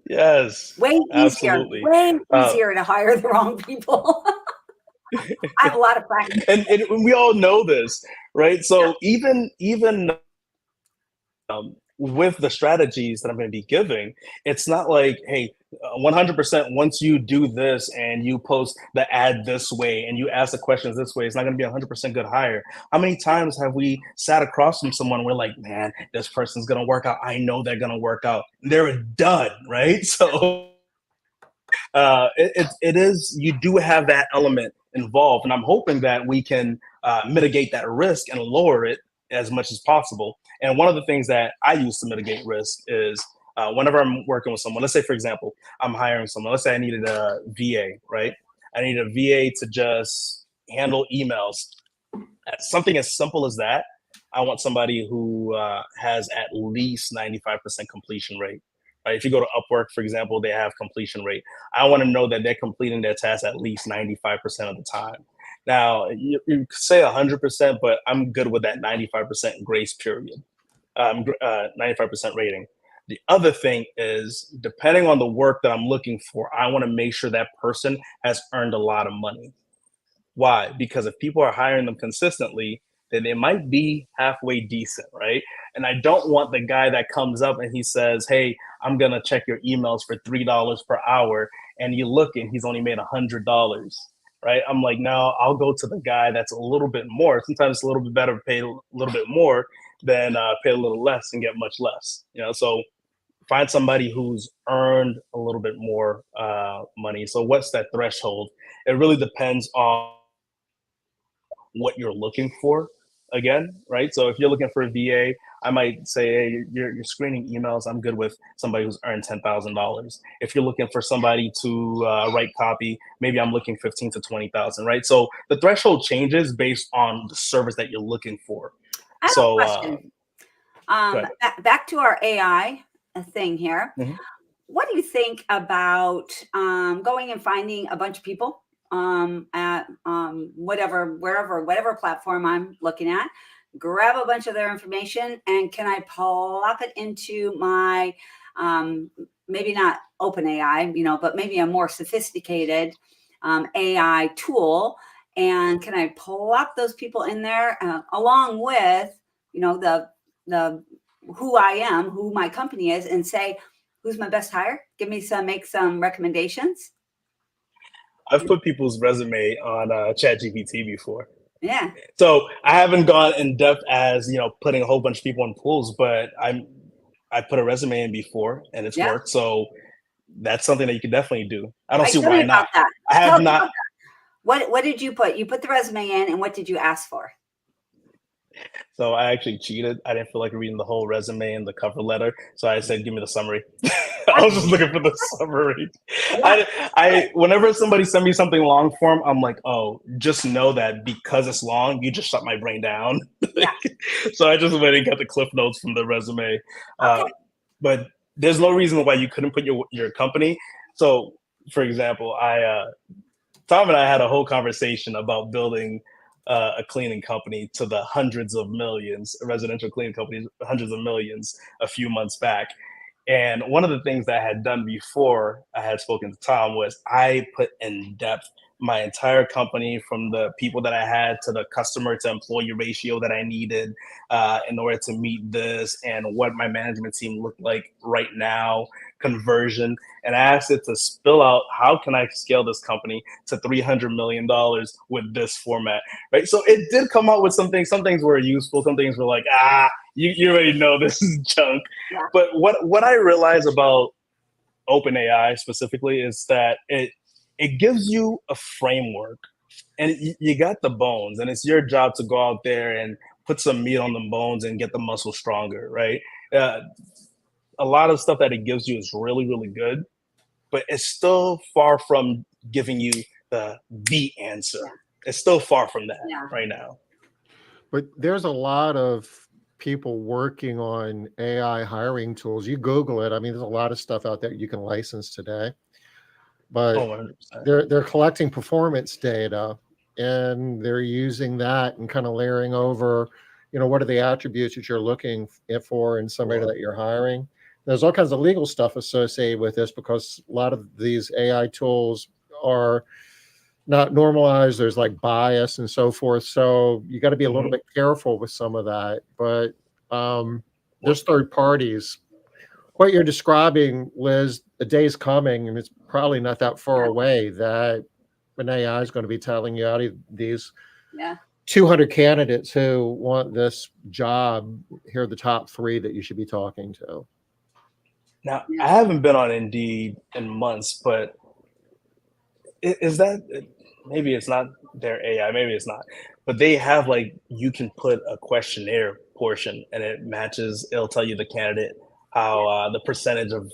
S3: Yes.
S2: Way easier.
S3: Absolutely.
S2: Way easier to hire the wrong people. I have a lot of practice.
S3: And we all know this, right? So even with the strategies that I'm going to be giving, it's not like, hey, 100% once you do this and you post the ad this way and you ask the questions this way, it's not going to be 100% good hire. How many times have we sat across from someone, we're like, man, this person's going to work out. I know they're going to work out. They're done, right? So it is, you do have that element involved, and I'm hoping that we can mitigate that risk and lower it as much as possible. And one of the things that I use to mitigate risk is whenever I'm working with someone, let's say, for example, I'm hiring someone, let's say I needed a VA, right? I need a VA to just handle emails. Something as simple as that. I want somebody who has at least 95% completion rate. Right? If you go to Upwork, for example, they have completion rate. I want to know that they're completing their tasks at least 95% of the time. Now, you say 100%, but I'm good with that 95% grace period, 95% rating. The other thing is, depending on the work that I'm looking for, I want to make sure that person has earned a lot of money. Why? Because if people are hiring them consistently, then they might be halfway decent, right? And I don't want the guy that comes up and he says, "Hey, I'm gonna check your emails for $3 per hour," and you look and he's only made $100, right? I'm like, no, I'll go to the guy that's a little bit more. Sometimes it's a little bit better to pay a little bit more than pay a little less and get much less. So find somebody who's earned a little bit more money. So what's that threshold? It really depends on what you're looking for again, right? So if you're looking for a VA, I might say, hey, you're screening emails. I'm good with somebody who's earned $10,000. If you're looking for somebody to write copy, maybe I'm looking 15 to 20,000, right? So the threshold changes based on the service that you're looking for.
S2: I have a question. Back to our AI thing here.
S3: Mm-hmm.
S2: What do you think about going and finding a bunch of people at whatever platform I'm looking at, grab a bunch of their information, and can I plop it into my maybe not OpenAI, but maybe a more sophisticated AI tool, and can I plop those people in there along with the who I am, who my company is, and say, who's my best hire? Make some recommendations.
S3: I've put people's resume on ChatGPT before.
S2: Yeah.
S3: So I haven't gone in depth as putting a whole bunch of people in pools, but I put a resume in before and it's worked. So that's something that you can definitely do. I don't see why not.
S2: That.
S3: I have not.
S2: What did you put? You put the resume in, and what did you ask for?
S3: So I actually cheated. I didn't feel like reading the whole resume and the cover letter. So I said, give me the summary. I was just looking for the summary. I whenever somebody sent me something long form, I'm like, oh, just know that because it's long, you just shut my brain down.
S2: Yeah.
S3: So I just went and got the cliff notes from the resume. Okay. But there's no reason why you couldn't put your company. So for example, Tom and I had a whole conversation about building a cleaning company to the hundreds of millions, a residential cleaning company, hundreds of millions a few months back. And one of the things that I had done before I had spoken to Tom was I put in depth my entire company, from the people that I had to the customer to employee ratio that I needed in order to meet this, and what my management team looked like right now, conversion. And I asked it to spill out, how can I scale this company to $300 million with this format, right? So it did come out with some things. Some things were useful. Some things were like, you already know this is junk. Yeah. But what I realized about OpenAI specifically is that it gives you a framework, and you got the bones, and it's your job to go out there and put some meat on the bones and get the muscle stronger, right? A lot of stuff that it gives you is really, really good, but it's still far from giving you the answer. It's still far from that right now.
S1: But there's a lot of people working on AI hiring tools. You Google it. I mean, there's a lot of stuff out there you can license today. But they're collecting performance data, and they're using that and kind of layering over, what are the attributes that you're looking for in somebody that you're hiring. There's all kinds of legal stuff associated with this, because a lot of these AI tools are not normalized. There's like bias and so forth. So you got to be a little bit careful with some of that. But there's third parties. What you're describing, Liz, the day's coming, and it's probably not that far away, that an AI is going to be telling you out of these 200 candidates who want this job, here are the top 3 that you should be talking to.
S3: Now, I haven't been on Indeed in months, but Is that maybe it's not their AI, maybe it's not, but they have like you can put a questionnaire portion and it matches. It'll tell you the candidate how the percentage of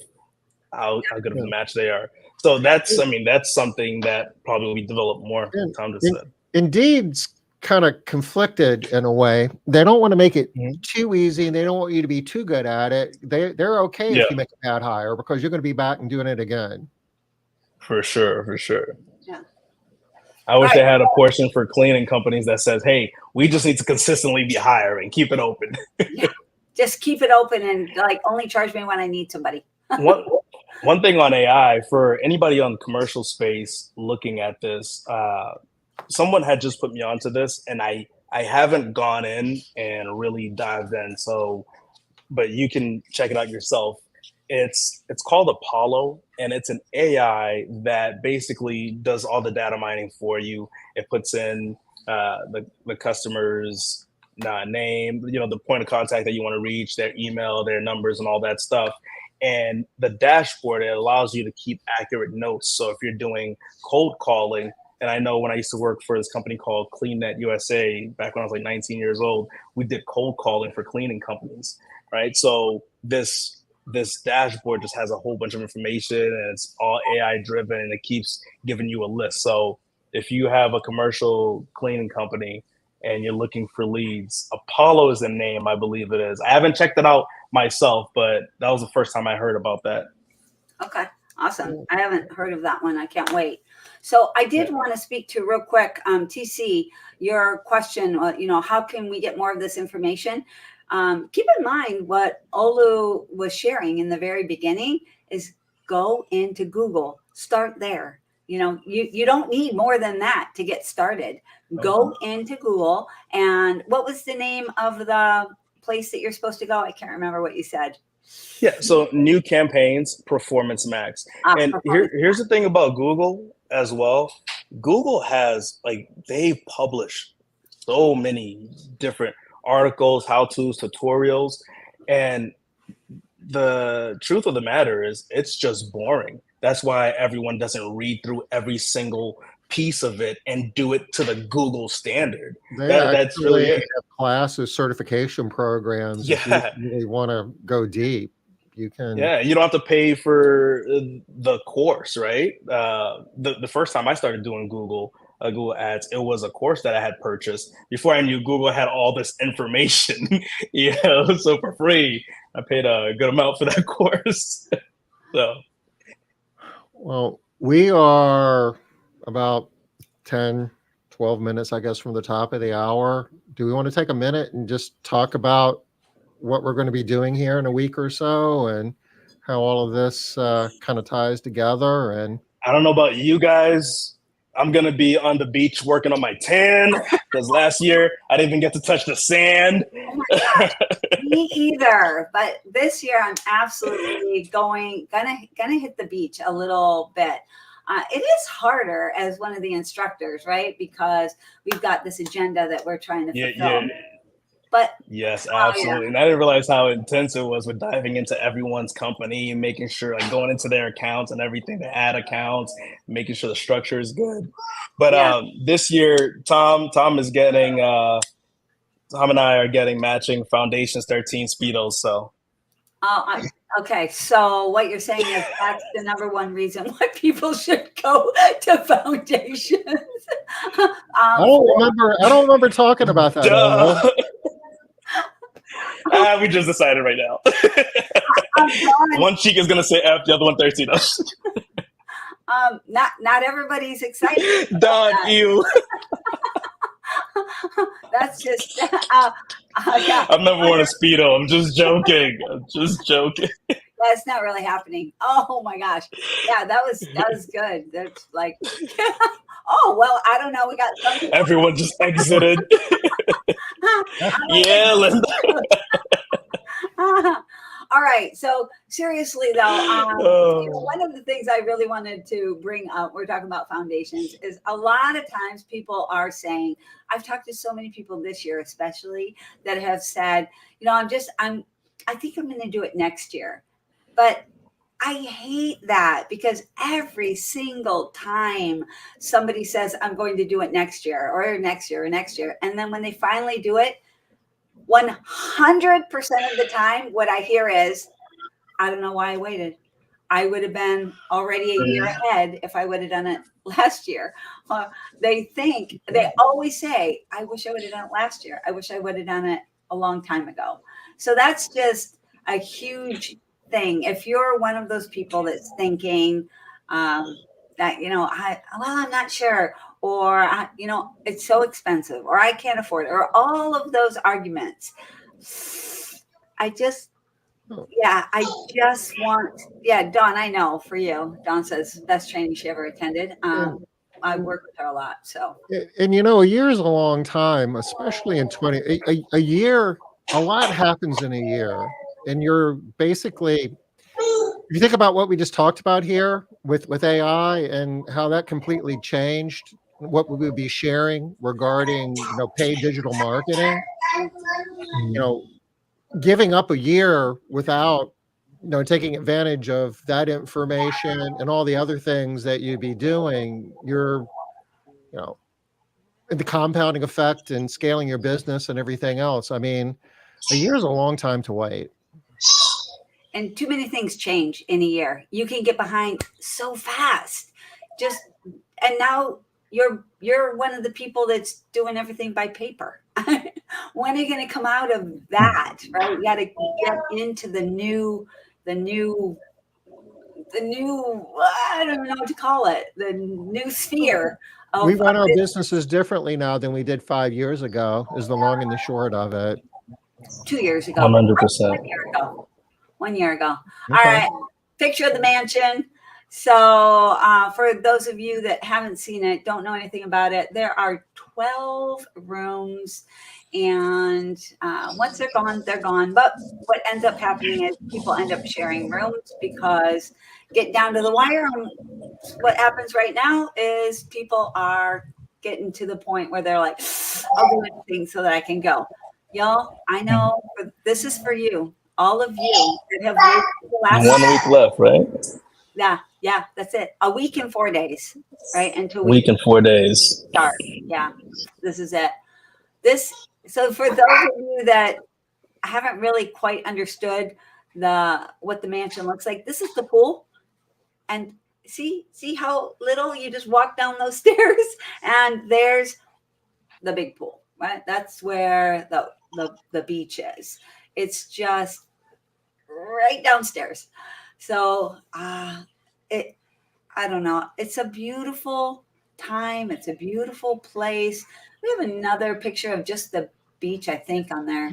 S3: how good of a
S1: Yeah.
S3: match they are. So that's I mean that's something that probably will be developed more.
S1: And
S3: Tom just said.
S1: Indeed's kind of conflicted in a way. They don't want to make it
S3: Mhm.
S1: too easy, and they don't want you to be too good at it. They're okay
S3: Yeah,
S1: if you make a bad hire because you're going to be back and doing it again.
S3: for sure, for sure.
S2: Yeah.
S3: I wish
S2: Right.
S3: they had a portion for cleaning companies that says, "Hey, we just need to consistently be hiring, keep it open."
S2: Just keep it open and like only charge me when I need somebody.
S3: one one thing on AI for anybody on the commercial space looking at this, someone had just put me onto this, and I haven't gone in and really dived in. So, but you can check it out yourself. It's called Apollo, and it's an AI that basically does all the data mining for you. It puts in the customer's name, you know, the point of contact that you want to reach, their email, their numbers, and all that stuff. And the dashboard, it allows you to keep accurate notes. So if you're doing cold calling, and I know when I used to work for this company called CleanNet USA back when I was like 19 years old, we did cold calling for cleaning companies, right? So this dashboard just has a whole bunch of information, and it's all AI driven, and it keeps giving you a list. So if you have a commercial cleaning company and you're looking for leads, Apollo is the name, I believe it is. I haven't checked it out myself, but that was the first time I heard about that.
S2: Okay, awesome. I haven't heard of that one. I can't wait. So I did want to speak to real quick, TC, your question, you know, how can we get more of this information? Keep in mind what Olu was sharing in the very beginning is go into Google, start there. You know, you don't need more than that to get started. Go into Google. And what was the name of the place that you're supposed to go? I can't remember what you said.
S3: Yeah, so new campaigns, Performance Max. And here's the thing about Google as well. Google has like they publish so many different articles, how-tos, tutorials, and the truth of the matter is it's just boring. That's why everyone doesn't read through every single piece of it and do it to the Google standard.
S1: They
S3: That's really
S1: actually
S3: it.
S1: have classes, certification programs. If you
S3: Yeah.
S1: really want to go deep, you can.
S3: Yeah, you don't have to pay for the course, right? The first time I started doing Google Ads, it was a course that I had purchased before I knew Google had all this information, you know, so for free. I paid a good amount for that course. So,
S1: Well, we are about 10, 12 minutes, I guess, from the top of the hour. Do we want to take a minute and just talk about what we're going to be doing here in a week or so and how all of this kind of ties together? And
S3: I don't know about you guys. I'm going to be on the beach working on my tan because last year I didn't even get to touch the sand.
S2: Oh my gosh, me either. But this year I'm absolutely gonna hit the beach a little bit. It is harder as one of the instructors, right? Because we've got this agenda that we're trying to fulfill. But
S3: yes, absolutely. And I didn't realize how intense it was with diving into everyone's company, making sure like going into their accounts and everything, the ad accounts, making sure the structure is good. But this year, Tom is getting Tom and I are getting matching Foundations 13 Speedos. So
S2: okay. So what you're saying is that's the number one reason why people should go to Foundations.
S1: I don't remember talking about that.
S3: We just decided right now. One cheek is gonna say F, the other one 13.
S2: Not everybody's excited.
S3: Don, you.
S2: That's just.
S3: I've never worn a Speedo. I'm just joking.
S2: That's not really happening. Oh my gosh. Yeah, that was good. That's like, oh, well, I don't know. We got something.
S3: Everyone just exited. Yeah, Linda.
S2: All right. So seriously though, one of the things I really wanted to bring up, we're talking about foundations, is a lot of times people are saying, I've talked to so many people this year, especially that have said, you know, I think I'm going to do it next year. But I hate that because every single time somebody says, I'm going to do it next year or next year or next year. And then when they finally do it, 100% of the time, what I hear is, I don't know why I waited. I would have been already a year ahead if I would have done it last year. They always say, I wish I would have done it last year. I wish I would have done it a long time ago. So that's just a huge thing. If you're one of those people that's thinking that, I'm not sure, or, it's so expensive, or I can't afford it, or all of those arguments. I just want, Dawn, I know for you, Dawn says best training she ever attended. I work with her a lot. So,
S1: and a year is a long time, especially in a year, a lot happens in a year. And you're basically, if you think about what we just talked about here with AI and how that completely changed what we would be sharing regarding, paid digital marketing, giving up a year without, taking advantage of that information and all the other things that you'd be doing, you're, the compounding effect and scaling your business and everything else. I mean, a year is a long time to wait.
S2: And too many things change in a year. You can get behind so fast. And now you're one of the people that's doing everything by paper. When are you going to come out of that? Right? You got to get into the new, I don't know what to call it, the new sphere.
S1: We run our businesses differently now than we did 5 years ago, is the long and the short of it.
S2: 2 years ago.
S3: 100%.
S2: 1 year ago.
S1: Okay.
S2: All right. Picture of the mansion. So for those of you that haven't seen it, don't know anything about it, there are 12 rooms. And once they're gone, they're gone. But what ends up happening is people end up sharing rooms because get down to the wire. What happens right now is people are getting to the point where they're like, I'll do anything so that I can go. Y'all, I know this is for you. All of you that have waited the last
S3: 1 week left, right?
S2: Yeah, that's it. A week and 4 days, right? Until
S3: week and 4 days.
S2: Start. Yeah, this is it. So for those of you that haven't really quite understood what the mansion looks like, this is the pool, and see how little you just walk down those stairs, and there's the big pool, right? That's where the beach is. It's just right downstairs. So I don't know. It's a beautiful time. It's a beautiful place. We have another picture of just the beach, I think, on there.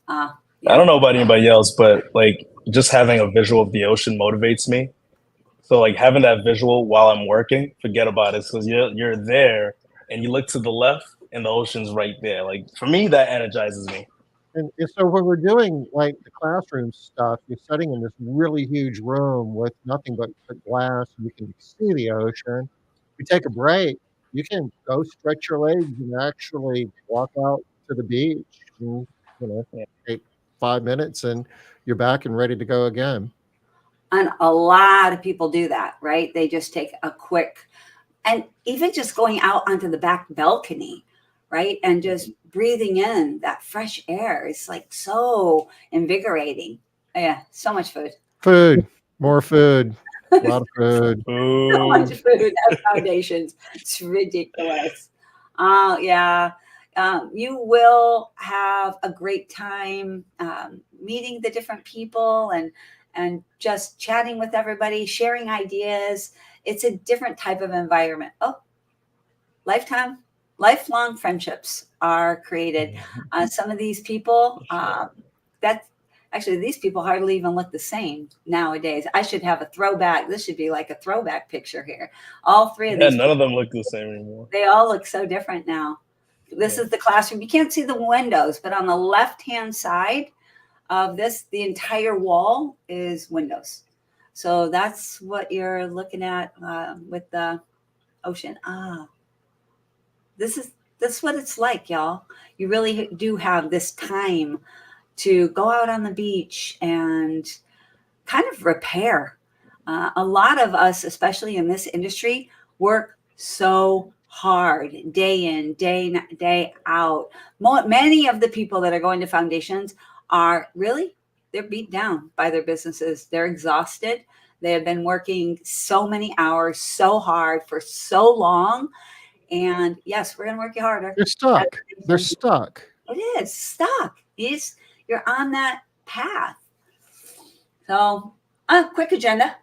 S3: Yeah. I don't know about anybody else, but like just having a visual of the ocean motivates me. So like having that visual while I'm working, forget about it, because you're there and you look to the left and the ocean's right there. Like for me, that energizes me.
S1: And so when we're doing like the classroom stuff, you're sitting in this really huge room with nothing but glass. You can see the ocean. You take a break, you can go stretch your legs and actually walk out to the beach and, take 5 minutes and you're back and ready to go again.
S2: And a lot of people do that, right? They just take a quick, and even just going out onto the back balcony, right? And just breathing in that fresh air. It's like so invigorating. Yeah, so much food.
S1: More food, a lot of food.
S2: So much food at Foundations. It's ridiculous. Yeah. You will have a great time meeting the different people and just chatting with everybody, sharing ideas. It's a different type of environment. Oh, lifelong friendships are created. Some of these people, these people hardly even look the same nowadays. I should have a throwback. This should be like a throwback picture here. All three of these.
S3: None of them look the same anymore.
S2: They all look so different now. This is the classroom. You can't see the windows, but on the left-hand side of this, the entire wall is windows. So that's what you're looking at with the ocean. This is what it's like, y'all. You really do have this time to go out on the beach and kind of repair. A lot of us, especially in this industry, work so hard day in, day out. Many of the people that are going to foundations are really, they're beat down by their businesses. They're exhausted. They have been working so many hours, so hard for so long. And yes, we're going to work you harder.
S1: They're stuck. They're stuck.
S2: It is stuck. You're on that path. So, quick agenda.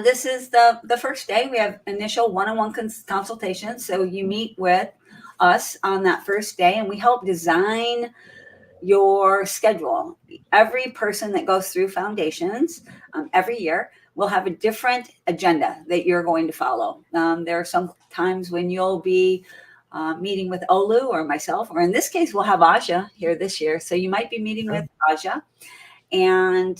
S2: This is the first day. We have initial one-on-one consultations. So you meet with us on that first day, and we help design your schedule. Every person that goes through foundations every year will have a different agenda that you're going to follow. There are some times when you'll be meeting with Olu or myself, or in this case, we'll have Aja here this year. So you might be meeting with Aja. And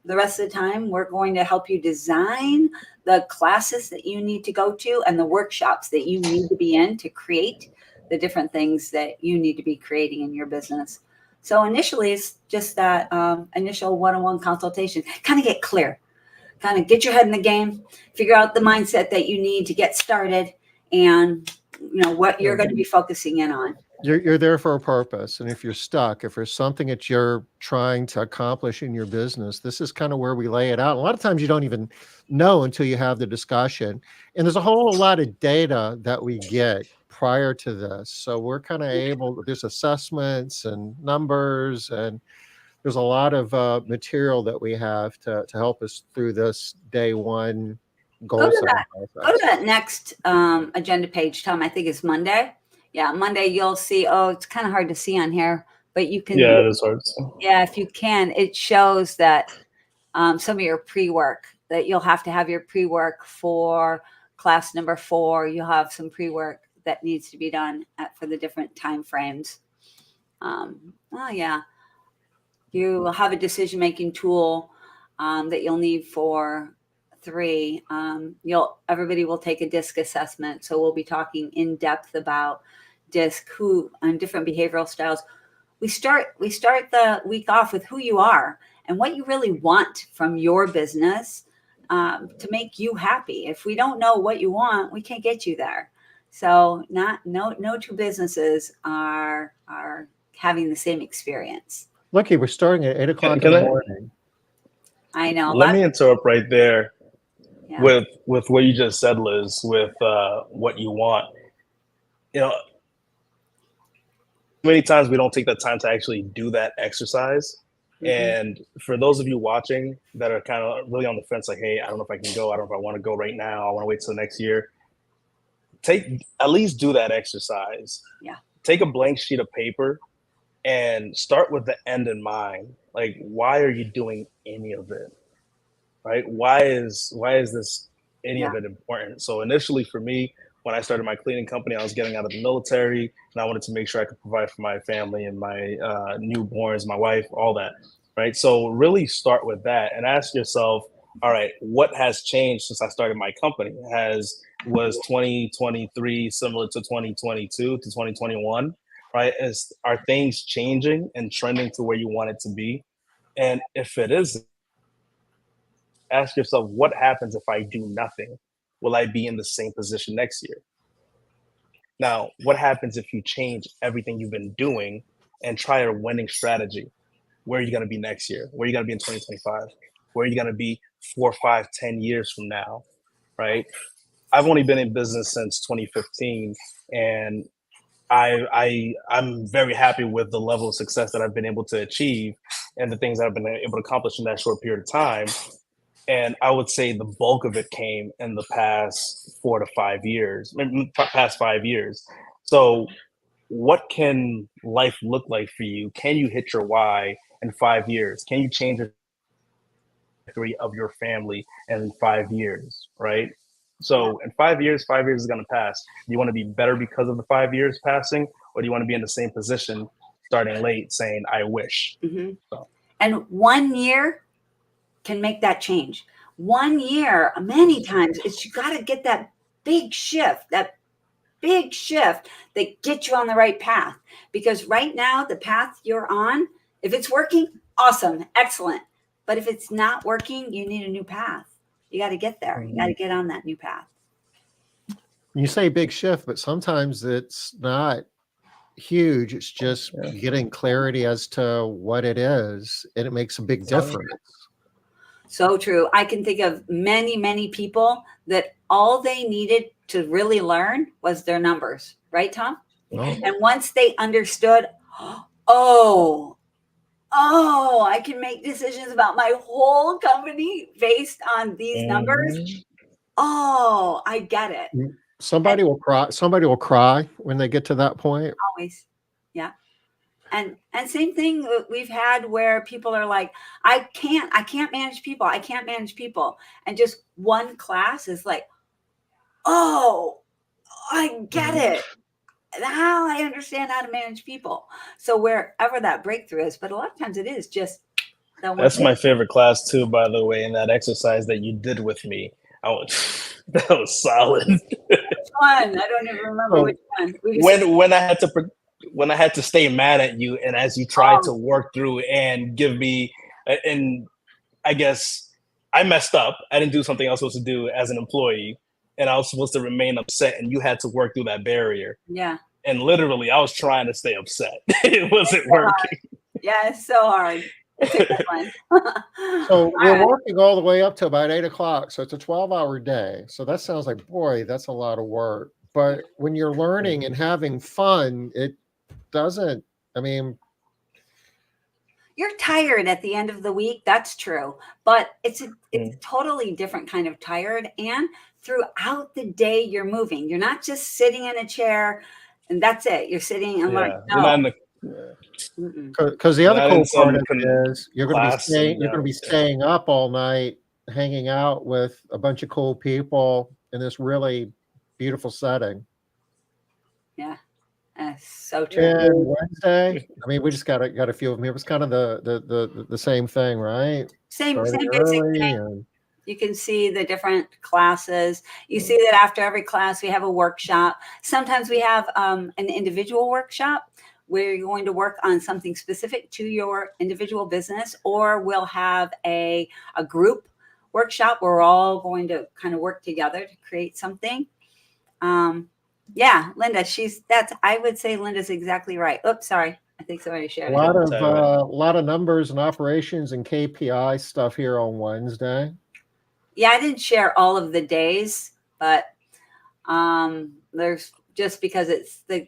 S2: the rest of the time, we're going to help you design the classes that you need to go to and the workshops that you need to be in to create the different things that you need to be creating in your business. So initially, it's just that initial one-on-one consultation. Kind of get clear, kind of get your head in the game, figure out the mindset that you need to get started, and what you're going to be focusing in on.
S1: You're there for a purpose. And if you're stuck, if there's something that you're trying to accomplish in your business, this is kind of where we lay it out. A lot of times you don't even know until you have the discussion. And there's a whole lot of data that we get prior to this. So we're kind of able, there's assessments and numbers, and there's a lot of material that we have to help us through this day one goal setting process.
S2: Go to that next agenda page, Tom. I think it's Monday. Yeah, Monday you'll see, it's kind of hard to see on here, but you can.
S3: Yeah, it is hard to see.
S2: Yeah, if you can, it shows that some of your pre-work, that you'll have to have your pre-work for class number 4. You'll have some pre-work that needs to be done for the different time frames. You will have a decision-making tool that you'll need for 3. Everybody will take a DISC assessment. So we'll be talking in depth about DISC, and different behavioral styles. We start the week off with who you are and what you really want from your business to make you happy. If we don't know what you want, we can't get you there. So no two businesses are having the same experience.
S1: Lucky, we're starting at 8 o'clock in the morning.
S2: I know.
S3: Let me interrupt right there.
S2: Yeah.
S3: With what you just said, Liz, with what you want. Many times we don't take the time to actually do that exercise. Mm-hmm. And for those of you watching that are kind of really on the fence, like, hey, I don't know if I can go. I don't know if I want to go right now. I want to wait till next year. At least do that exercise. Yeah. Take a blank sheet of paper and start with the end in mind. Like, why are you doing any of it? Right? Why is this any of it important? So initially for me, when I started my cleaning company, I was getting out of the military, and I wanted to make sure I could provide for my family and my newborns, my wife, all that, right? So really start with that and ask yourself, all right, what has changed since I started my company? Was 2023 similar to 2022 to 2021, right? Are things changing and trending to where you want it to be? And if it isn't, ask yourself, what happens if I do nothing? Will I be in the same position next year? Now, what happens if you change everything you've been doing and try a winning strategy? Where are you going to be next year? Where are you going to be in 2025? Where are you going to be 4, 5, 10 years from now, right? I've only been in business since 2015, and I'm very happy with the level of success that I've been able to achieve and the things that I've been able to accomplish in that short period of time. And I would say the bulk of it came in the past 4 to 5 years, past 5 years. So what can life look like for you? Can you hit your why in 5 years? Can you change the trajectory of your family in 5 years, right? So in 5 years, 5 years is going to pass. Do you want to be better because of the 5 years passing? Or do you want to be in the same position starting late saying, I wish?
S2: Mm-hmm. So. And 1 year can make that change. 1 year, many times, you got to get that big shift that gets you on the right path. Because right now, the path you're on, if it's working, awesome, excellent. But if it's not working, you need a new path. You got to get there. You got to get on that new path.
S1: You say big shift, but sometimes it's not huge. It's just getting clarity as to what it is, and it makes a big difference.
S2: So true. I can think of many, many people that all they needed to really learn was their numbers, right, Tom?
S1: Oh.
S2: And once they understood, oh, I can make decisions about my whole company based on these numbers. Oh, I get it.
S1: Somebody will cry. Somebody will cry when they get to that point.
S2: Always. Yeah. And same thing we've had where people are like, I can't manage people. I can't manage people. And just one class is like, oh, I get it. Now I understand how to manage people. So wherever that breakthrough is, but a lot of times it is just that one.
S3: That's my favorite class too, by the way, in that exercise that you did with me. That was solid.
S2: Which one? I don't even remember which one.
S3: When I had to stay mad at you, and as you tried to work through and give me, and I guess I messed up. I didn't do something I was supposed to do as an employee, and I was supposed to remain upset, and you had to work through that barrier.
S2: Yeah.
S3: And literally, I was trying to stay upset. It wasn't working.
S2: Hard. Yeah, it's so hard. It's a good one.
S1: So we're working all the way up to about 8 o'clock. So it's a 12-hour day. So that sounds like, boy, that's a lot of work. But when you're learning and having fun, it doesn't, I mean,
S2: you're tired at the end of the week. That's true. But it's a totally different kind of tired. And throughout the day, you're moving. You're not just sitting in a chair and that's it. You're sitting and learning. No.
S1: Because the other cool part of it is you're going to be staying up all night, hanging out with a bunch of cool people in this really beautiful setting.
S2: Yeah, that's so true.
S1: And Wednesday, I mean, we just got a few of them here. It was kind of the same thing, right?
S2: Same basic thing. You can see the different classes. You see that after every class, we have a workshop. Sometimes we have an individual workshop where you're going to work on something specific to your individual business, or we'll have a group workshop where we're all going to kind of work together to create something. Yeah, Linda, I would say Linda's exactly right. Oops, sorry. I think somebody shared
S1: a lot of numbers and operations and KPI stuff here on Wednesday.
S2: Yeah, I didn't share all of the days, but there's just because it's the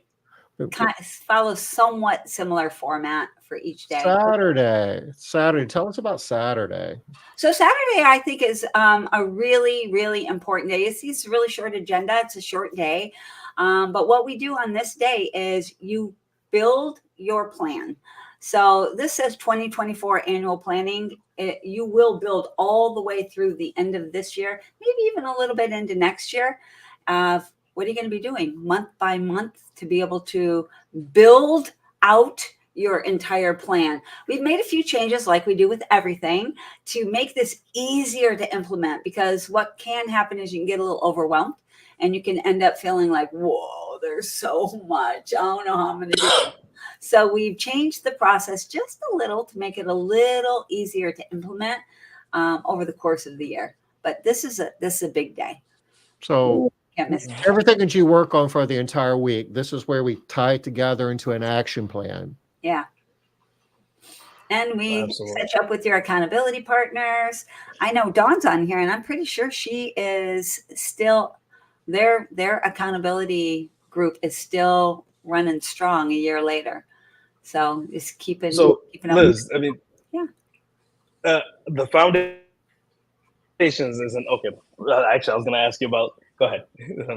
S2: kind of follows somewhat similar format for each day.
S1: Saturday. Tell us about Saturday.
S2: So Saturday, I think, is a really, really important day. It's a really short agenda. It's a short day. But what we do on this day is you build your plan. So this says 2024 annual planning. You will build all the way through the end of this year, maybe even a little bit into next year. What are you going to be doing month by month to be able to build out your entire plan? We've made a few changes, like we do with everything, to make this easier to implement, because what can happen is you can get a little overwhelmed and you can end up feeling like, whoa, there's so much. I don't know how I'm going to do it. So we've changed the process just a little to make it a little easier to implement over the course of the year. But this is a big day.
S1: So everything that you work on for the entire week, this is where we tie it together into an action plan.
S2: Yeah. And we set you up with your accountability partners. I know Dawn's on here, and I'm pretty sure she is still, their accountability group is still running strong a year later. So just keeping up.
S3: Liz, I mean, the foundations isn't okay. Actually, I was going to ask you about. Go ahead.
S1: There's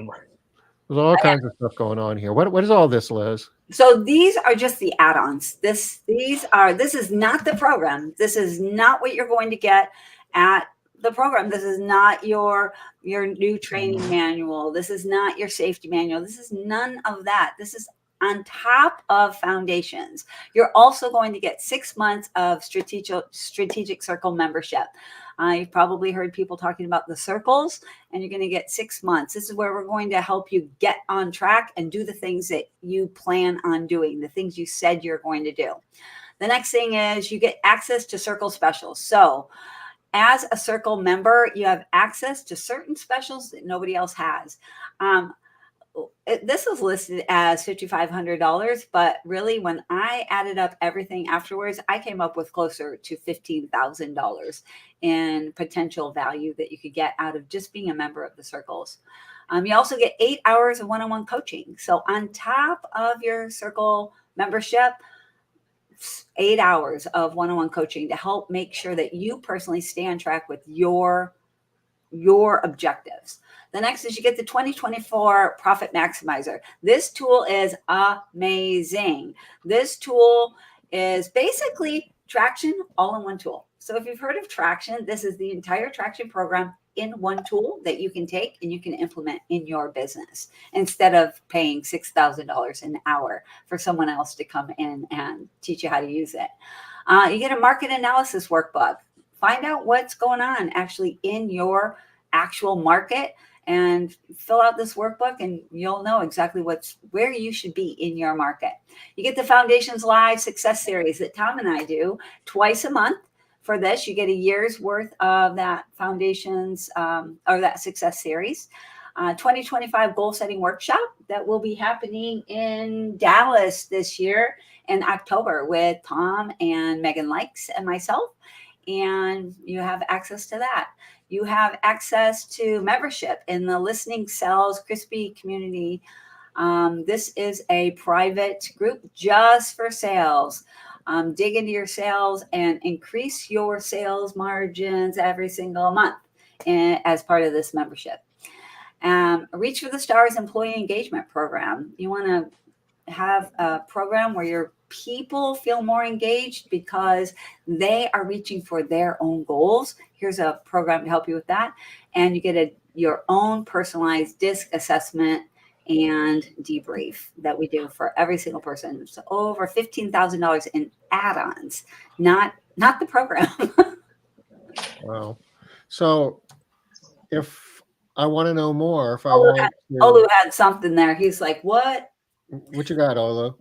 S1: all kinds of stuff going on here. What is all this, Liz?
S2: So these are just the add-ons. This is not the program. This is not what you're going to get at the program. This is not your new training manual. This is not your safety manual. This is none of that. This is on top of foundations. You're also going to get 6 months of strategic circle membership. You've probably heard people talking about the circles, and you're going to get 6 months. This is where we're going to help you get on track and do the things that you plan on doing, the things you said you're going to do. The next thing is you get access to circle specials. So as a circle member, you have access to certain specials that nobody else has. This is listed as $5,500, but really when I added up everything afterwards, I came up with closer to $15,000 in potential value that you could get out of just being a member of the circles. You also get 8 hours of one-on-one coaching. So on top of your circle membership, 8 hours of one-on-one coaching to help make sure that you personally stay on track with your objectives. The next is you get the 2024 Profit Maximizer. This tool is amazing. This tool is basically Traction all in one tool. So if you've heard of Traction, this is the entire Traction program in one tool that you can take and you can implement in your business instead of paying $6,000 an hour for someone else to come in and teach you how to use it. You get a market analysis workbook. Find out what's going on actually in your actual market and fill out this workbook and you'll know exactly where you should be in your market. You get the Foundations Live Success Series that Tom and I do twice a month. For this, you get a year's worth of that Foundations or that Success Series. 2025 Goal Setting Workshop that will be happening in Dallas this year in October with Tom and Megan Likes and myself. And you have access to that. You have access to membership in the Listening Cells Crispy community. This is a private group just for sales. Dig into your sales and increase your sales margins every single month as part of this membership. Reach for the Stars Employee Engagement Program. You want to have a program where your people feel more engaged because they are reaching for their own goals. Here's a program to help you with that. And you get your own personalized DISC assessment and debrief that we do for every single person. So over $15,000 in add-ons, not the program.
S1: Wow. So if I want to know more, if I
S2: Olu
S1: want
S2: Olu had something there. He's like, what?
S1: what you got, Olu?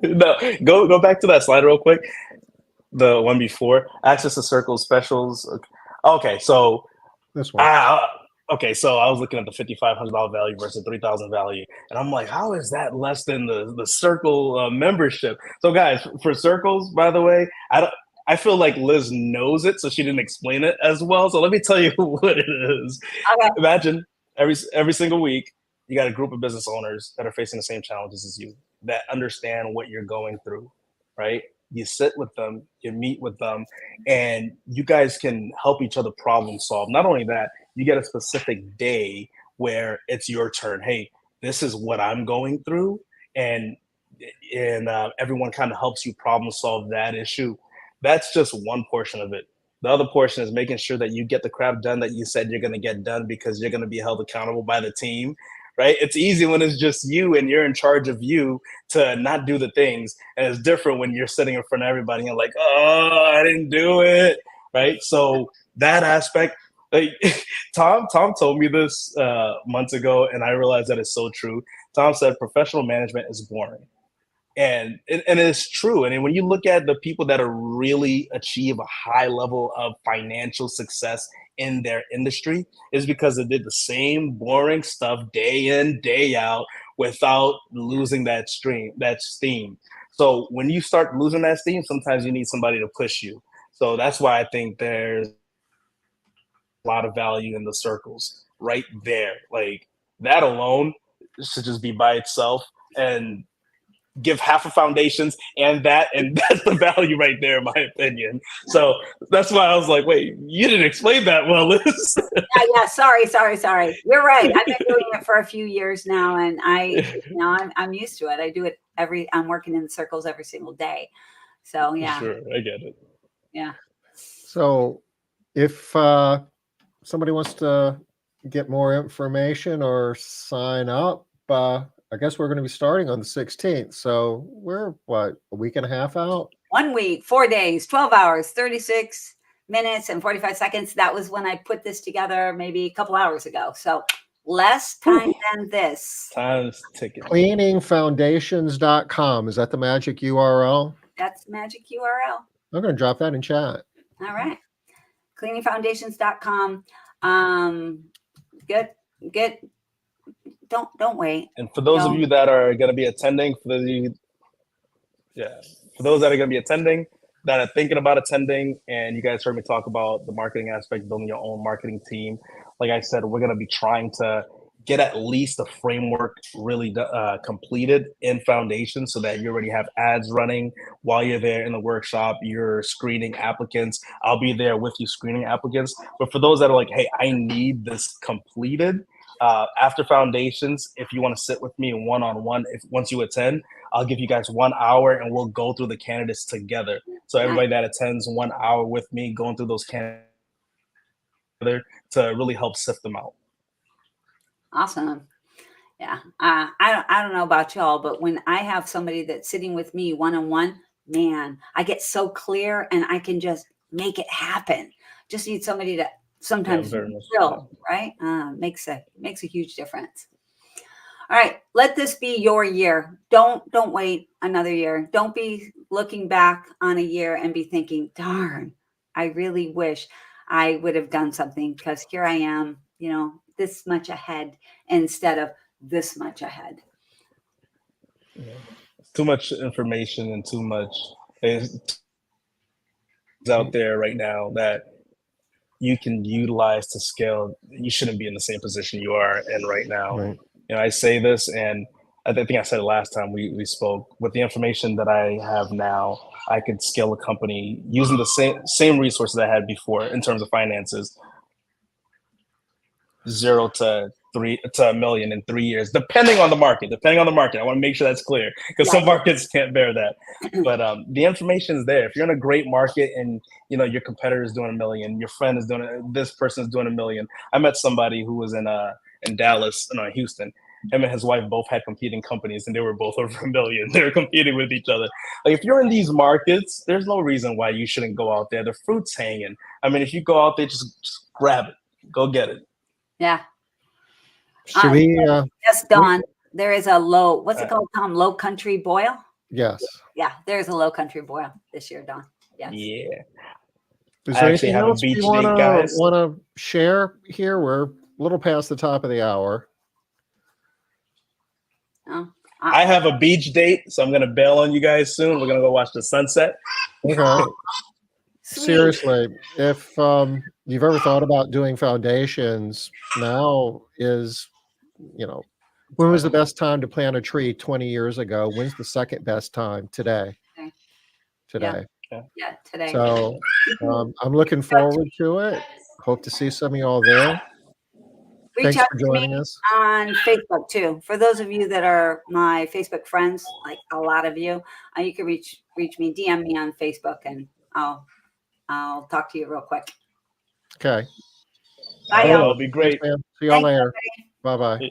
S3: No, go back to that slide real quick. The one before, access to circle specials. Okay, so
S1: This one.
S3: okay, so I was looking at the $5,500 value versus $3,000 value, and I'm like, how is that less than the circle membership? So guys, for circles, by the way, I feel like Liz knows it, so she didn't explain it as well. So let me tell you what it is.
S2: Okay.
S3: Imagine every single week you got a group of business owners that are facing the same challenges as you, that understand what you're going through, right? You sit with them, you meet with them, and you guys can help each other problem solve. Not only that, you get a specific day where it's your turn. Hey, this is what I'm going through, and everyone kind of helps you problem solve that issue. That's just one portion of it. The other portion is making sure that you get the crap done that you said you're going to get done because you're going to be held accountable by the team. Right? It's easy when it's just you and you're in charge of you to not do the things. And it's different when you're sitting in front of everybody and like, oh, I didn't do it. Right? So that aspect, like Tom told me this months ago, and I realized that it's so true. Tom said professional management is boring. And it's true. And when you look at the people that are really achieve a high level of financial success in their industry, is because they did the same boring stuff day in, day out without losing that steam. So when you start losing that steam, sometimes you need somebody to push you. So that's why I think there's a lot of value in the circles right there. Like that alone should just be by itself and give half of Foundations and that's the value right there in my opinion. So that's why I was like, wait, you didn't explain that well, Liz.
S2: Yeah, sorry. You're right. I've been doing it for a few years now, and I'm used to it. I do it I'm working in circles every single day. So yeah.
S3: Sure, I get it.
S2: Yeah.
S1: So if somebody wants to get more information or sign up, I guess we're going to be starting on the 16th. So we're a week and a half out?
S2: 1 week, 4 days, 12 hours, 36 minutes and 45 seconds. That was when I put this together maybe a couple hours ago. So less time than this.
S3: Time's ticking.
S1: Cleaningfoundations.com. Is that the magic URL?
S2: That's the magic URL.
S1: I'm going to drop that in chat.
S2: All right. Cleaningfoundations.com. Don't wait.
S3: And for those of you that are going to be attending, for those that are going to be attending, that are thinking about attending, and you guys heard me talk about the marketing aspect, building your own marketing team. Like I said, we're going to be trying to get at least a framework really completed in Foundation so that you already have ads running while you're there in the workshop. You're screening applicants. I'll be there with you screening applicants. But for those that are like, hey, I need this completed, after Foundations, if you want to sit with me one-on-one, once you attend, I'll give you guys 1 hour and we'll go through the candidates together. So everybody that attends 1 hour with me going through those candidates together to really help sift them out.
S2: Awesome. Yeah. I don't know about y'all, but when I have somebody that's sitting with me one-on-one, man, I get so clear and I can just make it happen. Just need somebody to sometimes drill, right? Makes a huge difference. All right, let this be your year. Don't wait another year. Don't be looking back on a year and be thinking, darn, I really wish I would have done something, because here I am, this much ahead instead of this much ahead.
S3: Too much information and too much is out there right now that you can utilize to scale. You shouldn't be in the same position you are in right now.
S1: Right.
S3: I say this, and I think I said it last time we spoke. With the information that I have now, I could scale a company using the same resources I had before in terms of finances, 0 to $1 million in 3 years, depending on the market. I want to make sure that's clear, because some markets can't bear that. But the information is there. If you're in a great market and your competitor is doing $1 million, your friend is doing it, this person is doing $1 million. I met somebody who was in Dallas, no, Houston. Him and his wife both had competing companies, and they were both over $1 million. They were competing with each other. Like, if you're in these markets, there's no reason why you shouldn't go out there. The fruit's hanging. I mean, if you go out there, just grab it, go get it.
S2: Yeah.
S1: Should we?
S2: Yes, Don. There is a what's it called, Tom? Low Country Boil?
S1: Yes.
S2: Yeah, there's a Low Country Boil this year, Don. Yes.
S3: Yeah.
S1: Is there anything else you want to share here? We're a little past the top of the hour.
S2: No.
S3: I have a beach date, so I'm going to bail on you guys soon. We're going to go watch the sunset.
S1: Okay. Seriously, if you've ever thought about doing Foundations, now is, when was the best time to plant a tree 20 years ago? When's the second best time? Today.
S2: Yeah, today.
S1: So I'm looking forward to it. Hope to see some of y'all there.
S2: Reach
S1: Thanks
S2: out
S1: for
S2: to
S1: joining
S2: me
S1: us
S2: on Facebook too. For those of you that are my Facebook friends, like a lot of you, you can reach me, DM me on Facebook, and I'll talk to you real quick.
S1: Okay.
S2: Bye, y'all.
S3: It'll be great.
S1: Thanks, man. See y'all later. Bye-bye.